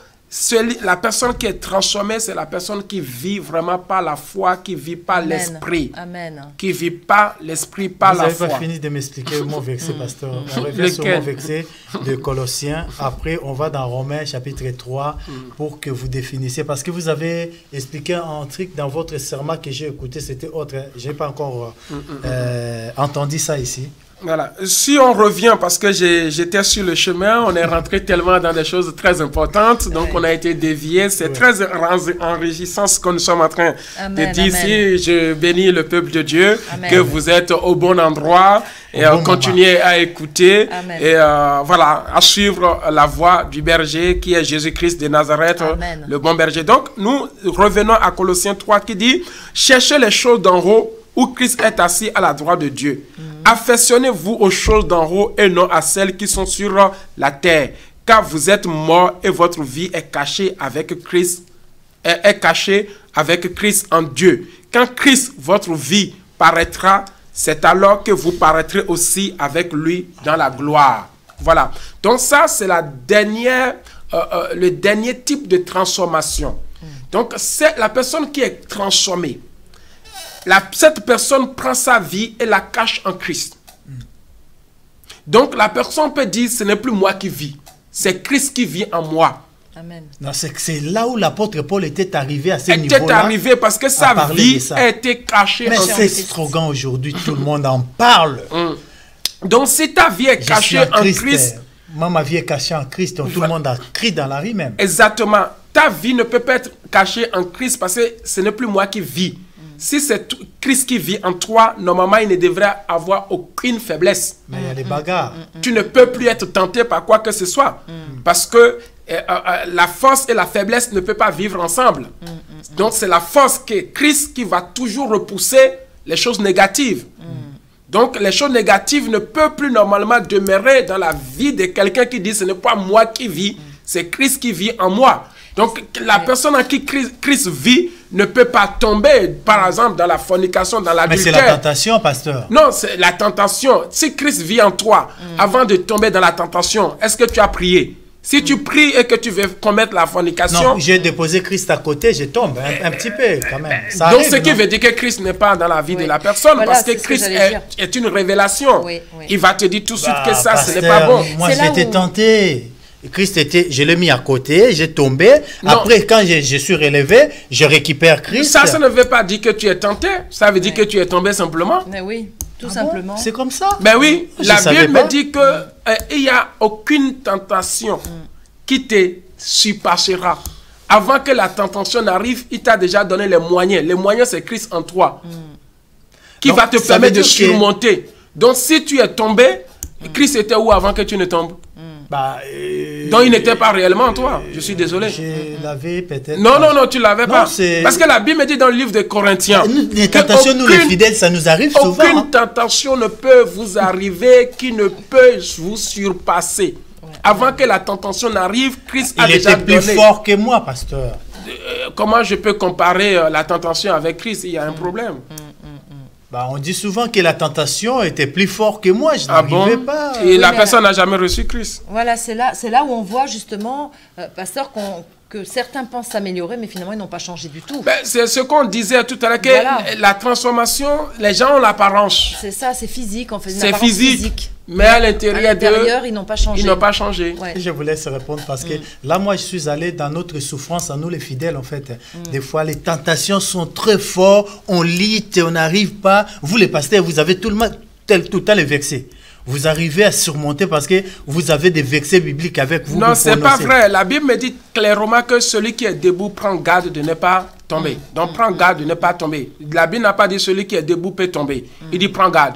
la personne qui est transformée, c'est la personne qui vit vraiment par la foi, qui vit par l'esprit. Amen. Qui vit par l'esprit, par la foi. Vous n'avez pas fini de m'expliquer le mot verset, pasteur. On revient sur le mot verset de Colossiens. Après, on va dans Romains chapitre 3 pour que vous définissiez. Parce que vous avez expliqué un truc dans votre serment que j'ai écouté, c'était autre. Je n'ai pas encore entendu ça ici. Voilà. Si on revient, parce que j'étais sur le chemin, on est rentré tellement dans des choses très importantes, donc on a été dévié. C'est très enrichissant ce que nous sommes en train de dire ici. Je bénis le peuple de Dieu, que vous êtes au bon endroit et continuez à écouter et voilà, à suivre la voie du berger qui est Jésus-Christ de Nazareth, le bon berger. Donc, nous revenons à Colossiens 3 qui dit « Cherchez les choses d'en haut où Christ est assis à la droite de Dieu. Affectionnez-vous aux choses d'en haut et non à celles qui sont sur la terre. Car vous êtes morts et votre vie est cachée avec Christ, en Dieu. Quand Christ, votre vie, paraîtra, c'est alors que vous paraîtrez aussi avec lui dans la gloire. » Voilà. Donc ça, c'est le dernier type de transformation. Donc c'est la personne qui est transformée. Cette personne prend sa vie et la cache en Christ. Donc la personne peut dire, ce n'est plus moi qui vis, c'est Christ qui vit en moi. Amen. C'est là où l'apôtre Paul était arrivé à ce niveau-là. Il était arrivé parce que sa vie a été cachée en Christ. Mais c'est slogan aujourd'hui, tout le monde en parle. Donc si ta vie est cachée en Christ, moi ma vie est cachée en Christ, donc tout le monde a crié dans la rue même. Exactement. Ta vie ne peut pas être cachée en Christ parce que ce n'est plus moi qui vis. Si c'est Christ qui vit en toi, normalement, il ne devrait avoir aucune faiblesse. Mais il y a des bagarres. Tu ne peux plus être tenté par quoi que ce soit. Parce que la force et la faiblesse ne peuvent pas vivre ensemble. Donc, c'est la force que Christ qui va toujours repousser les choses négatives. Donc, les choses négatives ne peuvent plus normalement demeurer dans la vie de quelqu'un qui dit « ce n'est pas moi qui vis, c'est Christ qui vit en moi ». Donc, la personne en qui Christ vit ne peut pas tomber, par exemple, dans la fornication, dans l'adultère. Mais c'est la tentation, pasteur. Non, c'est la tentation. Si Christ vit en toi, avant de tomber dans la tentation, est-ce que tu as prié? Si tu pries et que tu veux commettre la fornication... Non, j'ai déposé Christ à côté, je tombe un petit peu quand même. Ça donc, arrive, ce qui veut dire que Christ n'est pas dans la vie de la personne, voilà, parce que Christ est une révélation. Il va te dire tout de suite que ça, pasteur, ce n'est pas bon. Moi, j'étais tenté. Christ était, je l'ai mis à côté, j'ai tombé. Non. Après, quand je suis relevé, je récupère Christ. Ça ne veut pas dire que tu es tenté. Ça veut dire que tu es tombé simplement. Mais oui, tout simplement. C'est comme ça. Ben oui, la Bible me dit que il n'y a aucune tentation qui te surpassera. Avant que la tentation n'arrive, il t'a déjà donné les moyens. Les moyens, c'est Christ en toi. Qui donc, va te permettre de surmonter. Donc, si tu es tombé, Christ était où avant que tu ne tombes? Donc il n'était pas réellement en toi. Je suis désolé. Je l'avais peut-être. Non, tu ne l'avais pas. Parce que la Bible me dit dans le livre de Corinthiens. Les tentations, nous les fidèles, ça nous arrive souvent. Aucune tentation ne peut vous arriver qui ne peut vous surpasser. Avant que la tentation n'arrive, Christ a déjà donné. Il était plus fort que moi, pasteur. Comment je peux comparer la tentation avec Christ? Il y a un problème. On dit souvent que la tentation était plus forte que moi, je n'arrivais pas. Et la personne n'a jamais reçu Christ. Voilà, c'est là où on voit justement, pasteur, que certains pensent s'améliorer, mais finalement, ils n'ont pas changé du tout. C'est ce qu'on disait tout à l'heure, que la transformation, les gens ont l'apparence. C'est ça, c'est physique, en fait. C'est physique. Mais à l'intérieur d'eux, ils n'ont pas changé. Ils n'ont pas changé. Ouais. Je vous laisse répondre parce que là, moi, je suis allé dans notre souffrance, à nous les fidèles, en fait. Des fois, les tentations sont très fortes, on lutte, on n'arrive pas. Vous, les pasteurs, vous avez tout le temps les vexés. Vous arrivez à surmonter parce que vous avez des versets bibliques avec vous. Non, ce n'est pas vrai. La Bible me dit clairement que celui qui est debout prend garde de ne pas tomber. Donc, prends garde de ne pas tomber. La Bible n'a pas dit celui qui est debout peut tomber. Il dit prends garde.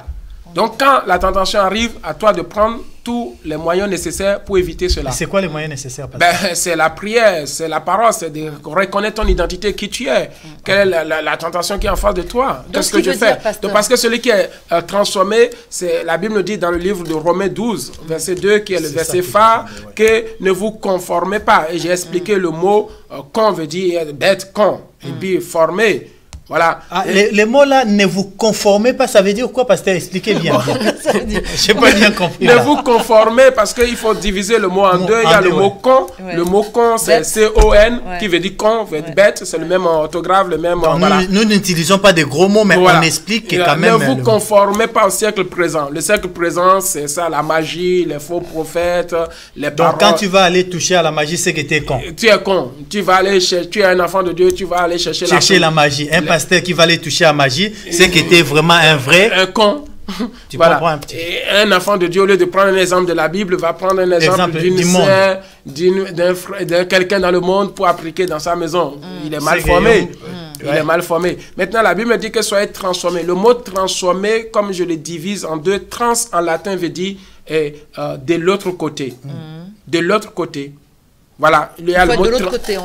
Donc, quand la tentation arrive, à toi de prendre tous les moyens nécessaires pour éviter cela. C'est quoi les moyens nécessaires? C'est la prière, c'est la parole, c'est de reconnaître ton identité, qui tu es. Quelle est la tentation qui est en face de toi? Qu'est-ce que je fais? Donc, parce que celui qui est transformé, la Bible nous dit dans le livre de Romains 12, verset 2, qui est le verset phare, que ne vous conformez pas. Et j'ai expliqué le mot con veut dire d'être con, et puis formé. Voilà. Les mots là, ne vous conformez pas, ça veut dire quoi, pasteur? Expliquez bien. Je n'ai pas bien compris. Ne vous conformez parce qu'il faut diviser le mot en deux. Il y a le mot con. Le mot con, c'est C-O-N, qui veut dire con, veut dire bête. C'est le même orthographe, le même. Donc, nous n'utilisons pas de gros mots, mais on explique que quand même. Ne vous conformez pas au siècle présent. Le siècle présent, c'est ça, la magie, les faux prophètes, les paroles. Donc, quand tu vas aller toucher à la magie, c'est que tu es con. Tu es con. Tu vas aller chercher, tu es un enfant de Dieu, tu vas aller chercher la magie. Un pasteur qui va aller toucher à la magie, c'est que tu es vraiment un vrai. Un con. Tu voilà. comprends un petit peu. Et un enfant de Dieu, au lieu de prendre un exemple de la Bible, va prendre un exemple d'une sœur, d'un quelqu'un dans le monde pour appliquer dans sa maison. Il est mal formé. Il est mal formé. Maintenant, la Bible me dit que soyez transformés. Le mot transformé, comme je le divise en deux, trans en latin veut dire de l'autre côté. De l'autre côté. Voilà, il y a le mot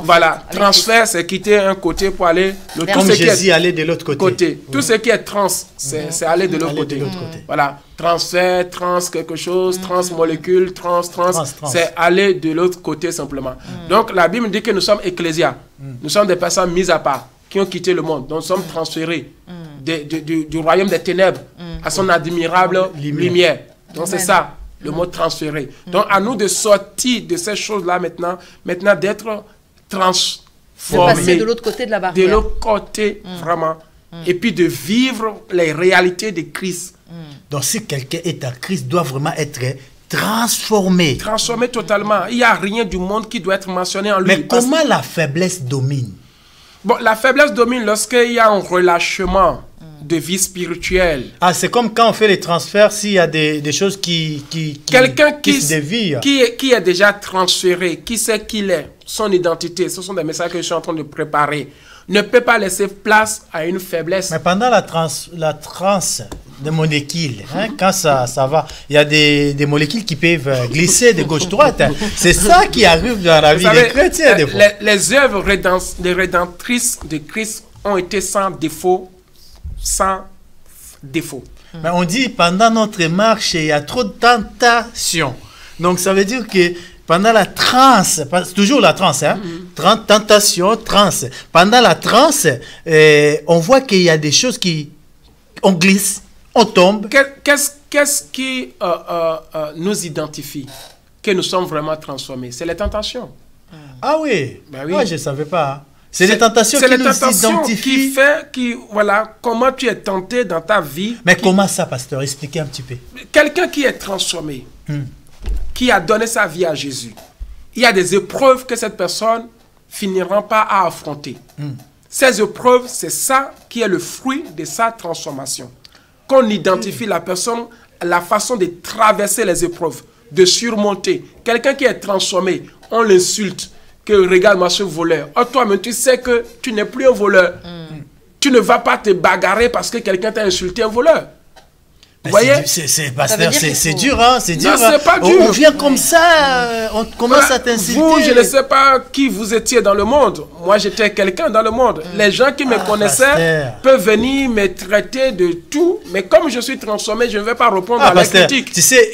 voilà, transfert, c'est quitter un côté pour aller de l'autre côté. Comme Jésus allait de l'autre côté. Tout ce qui est trans, c'est aller de l'autre côté. Voilà, transfert, trans quelque chose, transmolécule, trans, c'est aller de l'autre côté simplement. Donc la Bible dit que nous sommes ecclésias. Nous sommes des personnes mises à part qui ont quitté le monde. Donc nous sommes transférés du royaume des ténèbres à son admirable lumière. Donc c'est ça. Le mot transféré. Donc, à nous de sortir de ces choses-là maintenant d'être transformés. De passer de l'autre côté de la barrière. De l'autre côté, vraiment. Et puis de vivre les réalités de Christ. Donc, si quelqu'un est à Christ, doit vraiment être transformé. Transformé totalement. Il n'y a rien du monde qui doit être mentionné en lui. Mais comment la faiblesse domine? Bon, la faiblesse domine lorsqu'il y a un relâchement de vie spirituelle. Ah, c'est comme quand on fait les transferts, s'il y a des choses qui se dévient. Qui est déjà transféré, qui sait qui il est, son identité, ce sont des messages que je suis en train de préparer, ne peut pas laisser place à une faiblesse. Mais pendant la transe des molécules, quand ça va, il y a des molécules qui peuvent glisser de gauche-droite. C'est ça qui arrive dans la vie des chrétiens. Des fois. Les œuvres rédemptrices de Christ ont été sans défaut. Mais on dit pendant notre marche, il y a trop de tentation. Donc ça veut dire que pendant la transe, c'est toujours la transe, tentation, transe. Pendant la transe, on voit qu'il y a des choses on glisse, on tombe. Qu'est-ce qui nous identifie que nous sommes vraiment transformés? C'est les tentations. Ah oui, moi je ne savais pas. C'est les tentations qui nous identifient. Voilà, comment tu es tenté dans ta vie. Mais comment ça, pasteur? Expliquez un petit peu. Quelqu'un qui est transformé, qui a donné sa vie à Jésus, il y a des épreuves que cette personne finira pas à affronter. Ces épreuves, c'est ça qui est le fruit de sa transformation. Qu'on identifie la personne, la façon de traverser les épreuves, de surmonter. Quelqu'un qui est transformé, on l'insulte. Que regarde-moi ce voleur. Oh, toi-même, tu sais que tu n'es plus un voleur. Tu ne vas pas te bagarrer parce que quelqu'un t'a insulté un voleur. Vous voyez? C'est dur, hein? C'est dur. Non, c'est pas dur. On vient comme ça, on commence à t'insulter. Vous, je ne sais pas qui vous étiez dans le monde. Moi, j'étais quelqu'un dans le monde. Les gens qui me connaissaient peuvent venir me traiter de tout. Mais comme je suis transformé, je ne vais pas répondre à la critique. Tu sais,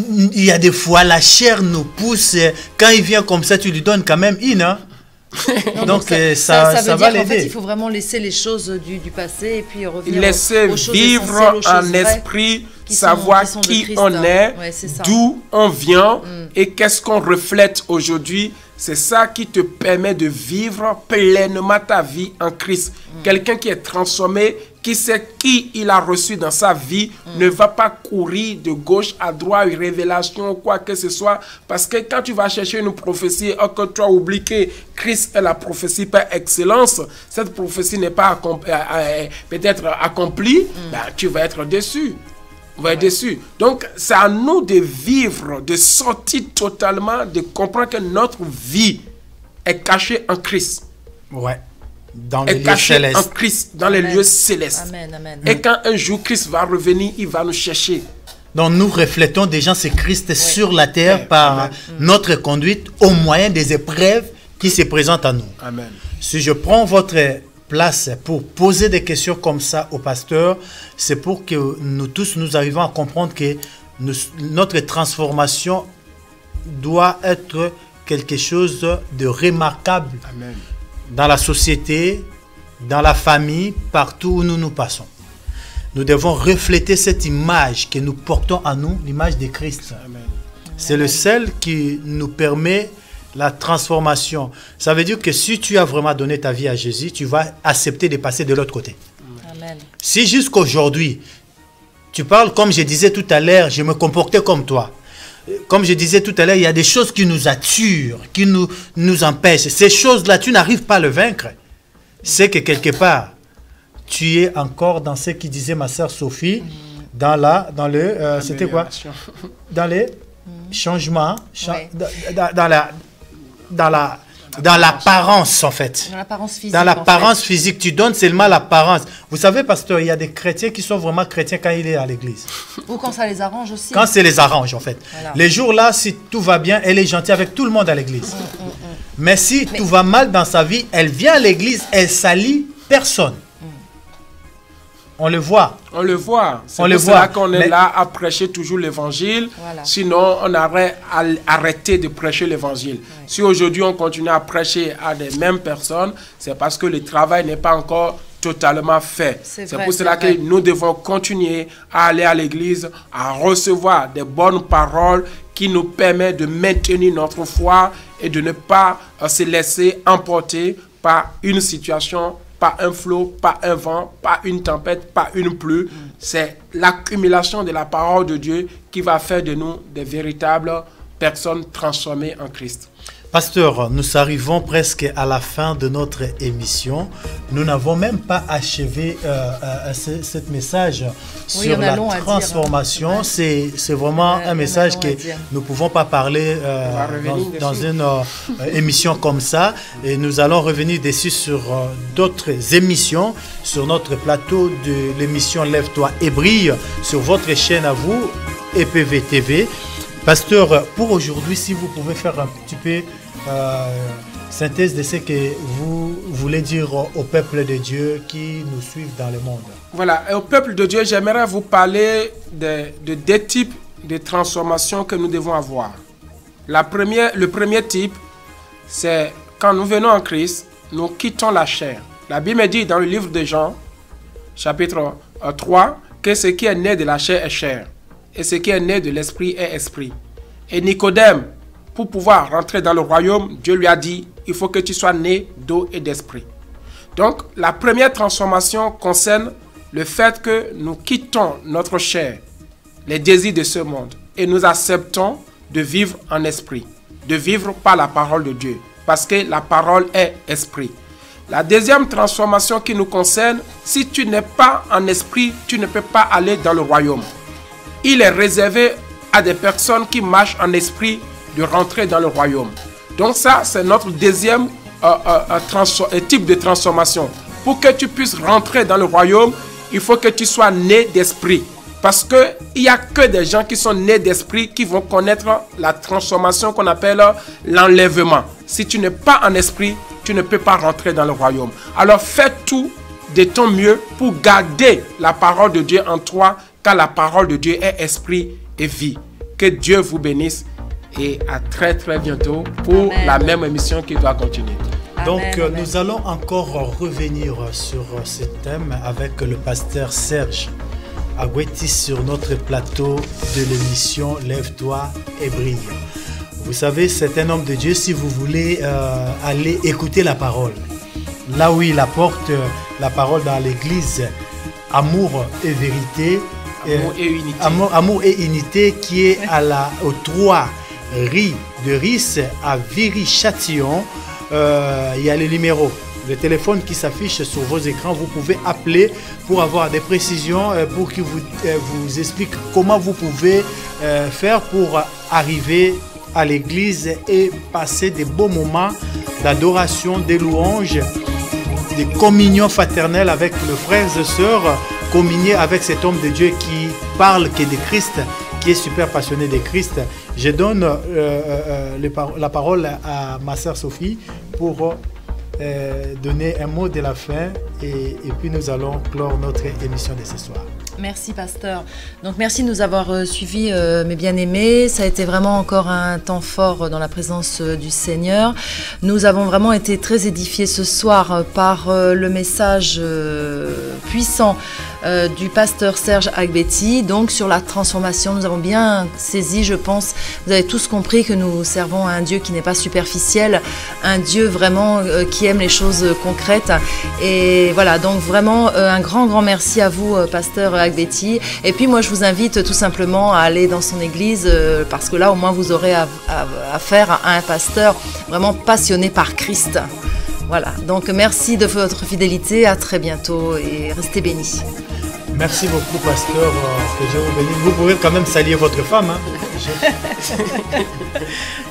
il y a des fois, la chair nous pousse. Quand il vient comme ça, tu lui donnes quand même une, hein? Donc ça va l'aider. En fait, il faut vraiment laisser les choses du passé et puis revenir laisser aux choses vivre en esprit, savoir qui on est, d'où on vient et qu'est-ce qu'on reflète aujourd'hui. C'est ça qui te permet de vivre pleinement ta vie en Christ. Quelqu'un qui est transformé, qui sait qui il a reçu dans sa vie, ne va pas courir de gauche à droite, une révélation ou quoi que ce soit. Parce que quand tu vas chercher une prophétie, que tu as oublié que Christ est la prophétie par excellence, cette prophétie n'est pas peut-être accomplie, tu vas être déçu. On va être déçu. Donc, c'est à nous de vivre, de sortir totalement, de comprendre que notre vie est cachée en Christ. Ouais. Dans les lieux célestes. En Christ, dans les lieux célestes. Amen, amen. Et quand un jour Christ va revenir, il va nous chercher. Donc, nous reflétons déjà ce Christ sur la terre par notre conduite au moyen des épreuves qui se présentent à nous. Amen. Si je prends votre place pour poser des questions comme ça au pasteur, c'est pour que nous tous nous arrivons à comprendre que notre transformation doit être quelque chose de remarquable. Amen. Dans la société, dans la famille, partout où nous passons. Nous devons refléter cette image que nous portons à nous, l'image de Christ. C'est le seul qui nous permet la transformation. Ça veut dire que si tu as vraiment donné ta vie à Jésus, tu vas accepter de passer de l'autre côté. Amen. Si jusqu'aujourd'hui, tu parles comme je disais tout à l'heure, je me comportais comme toi. Comme je disais tout à l'heure, il y a des choses qui nous attirent, qui nous empêchent. Ces choses-là, tu n'arrives pas à le vaincre. C'est que quelque part, tu es encore dans ce que disait ma sœur Sophie, c'était quoi? Dans les changements, dans l'apparence en fait. Dans l'apparence physique. Dans l'apparence physique, tu donnes seulement l'apparence. Vous savez, pasteur, il y a des chrétiens qui sont vraiment chrétiens quand il est à l'église. Ou quand ça les arrange aussi. Quand ça les arrange en fait. Voilà. Les jours là, si tout va bien, elle est gentille avec tout le monde à l'église. Mais si tout va mal dans sa vie, elle vient à l'église, elle salit personne. On le voit. On le voit. C'est pour cela qu'on est là à prêcher toujours l'évangile. Voilà. Sinon, on aurait arrêté de prêcher l'évangile. Ouais. Si aujourd'hui on continue à prêcher à des mêmes personnes, c'est parce que le travail n'est pas encore totalement fait. C'est pour cela que nous devons continuer à aller à l'église, à recevoir des bonnes paroles qui nous permettent de maintenir notre foi et de ne pas se laisser emporter par une situation, pas un flot, pas un vent, pas une tempête, pas une pluie. C'est l'accumulation de la parole de Dieu qui va faire de nous des véritables personnes transformées en Christ. Pasteur, nous arrivons presque à la fin de notre émission. Nous n'avons même pas achevé ce message sur la transformation. C'est vraiment un message que nous ne pouvons pas parler dans une émission comme ça. Et nous allons revenir dessus sur d'autres émissions, sur notre plateau de l'émission Lève-toi et brille, sur votre chaîne à vous, EPV TV. Pasteur, pour aujourd'hui, si vous pouvez faire un petit peu synthèse de ce que vous voulez dire au peuple de Dieu qui nous suivent dans le monde. Voilà, et au peuple de Dieu, j'aimerais vous parler de deux types de transformations que nous devons avoir. Le premier type, c'est quand nous venons en Christ, nous quittons la chair. La Bible dit dans le livre de Jean, chapitre 3, que ce qui est né de la chair est chair. Et ce qui est né de l'esprit est esprit. Et Nicodème, pour pouvoir rentrer dans le royaume, Dieu lui a dit, il faut que tu sois né d'eau et d'esprit. Donc, la première transformation concerne le fait que nous quittons notre chair, les désirs de ce monde, et nous acceptons de vivre en esprit, de vivre par la parole de Dieu, parce que la parole est esprit. La deuxième transformation qui nous concerne, si tu n'es pas en esprit, tu ne peux pas aller dans le royaume. Il est réservé à des personnes qui marchent en esprit de rentrer dans le royaume. Donc ça, c'est notre deuxième type de transformation. Pour que tu puisses rentrer dans le royaume, il faut que tu sois né d'esprit. Parce qu'il n'y a que des gens qui sont nés d'esprit qui vont connaître la transformation qu'on appelle l'enlèvement. Si tu n'es pas en esprit, tu ne peux pas rentrer dans le royaume. Alors fais tout de ton mieux pour garder la parole de Dieu en toi, car la parole de Dieu est esprit et vie. Que Dieu vous bénisse et à très très bientôt pour la même émission qui doit continuer. Donc nous allons encore revenir sur ce thème avec le pasteur Serge Agbetti sur notre plateau de l'émission Lève-toi et brille. Vous savez, c'est un homme de Dieu. Si vous voulez aller écouter la parole, là où il apporte la parole dans l'église, amour et vérité, amour et unité, qui est aux 3 rues de Ris à Viry-Châtillon. Il y a le numéro, le téléphone qui s'affiche sur vos écrans. Vous pouvez appeler pour avoir des précisions, pour qu'il vous explique comment vous pouvez faire pour arriver à l'église et passer des beaux moments d'adoration, des louanges, des communions fraternelles avec les frères et sœurs, communier avec cet homme de Dieu qui parle que de Christ, qui est super passionné de Christ. Je donne la parole à ma sœur Sophie pour donner un mot de la fin et puis nous allons clore notre émission de ce soir. Merci pasteur. Donc merci de nous avoir suivis mes bien-aimés. Ça a été vraiment encore un temps fort dans la présence du Seigneur. Nous avons vraiment été très édifiés ce soir par le message puissant du pasteur Serge Agbetti, donc sur la transformation. Nous avons bien saisi, je pense, vous avez tous compris que nous servons à un Dieu qui n'est pas superficiel, un Dieu vraiment qui aime les choses concrètes. Et voilà, donc vraiment un grand merci à vous, pasteur Agbetti. Et puis moi je vous invite tout simplement à aller dans son église parce que là au moins vous aurez affaire à un pasteur vraiment passionné par Christ. Voilà, donc merci de votre fidélité, à très bientôt et restez bénis. Merci beaucoup, pasteur. Que Dieu vous bénisse. Vous pouvez quand même saluer votre femme. Hein?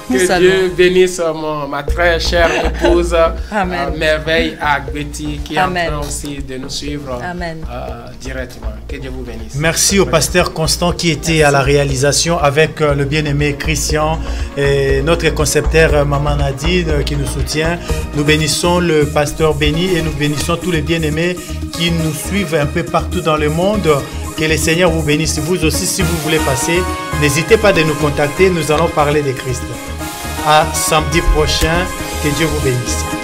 Que Dieu bénisse ma très chère épouse, Merveille Agbeti, qui est en train aussi de nous suivre directement. Que Dieu vous bénisse. Merci au pasteur Constant qui était à la réalisation avec le bien-aimé Christian et notre concepteur Maman Nadine qui nous soutient. Nous bénissons le pasteur Béni et nous bénissons tous les bien-aimés qui nous suivent un peu partout dans le monde. Que le Seigneur vous bénisse. Vous aussi, si vous voulez passer, n'hésitez pas de nous contacter. Nous allons parler de Christ. À samedi prochain. Que Dieu vous bénisse.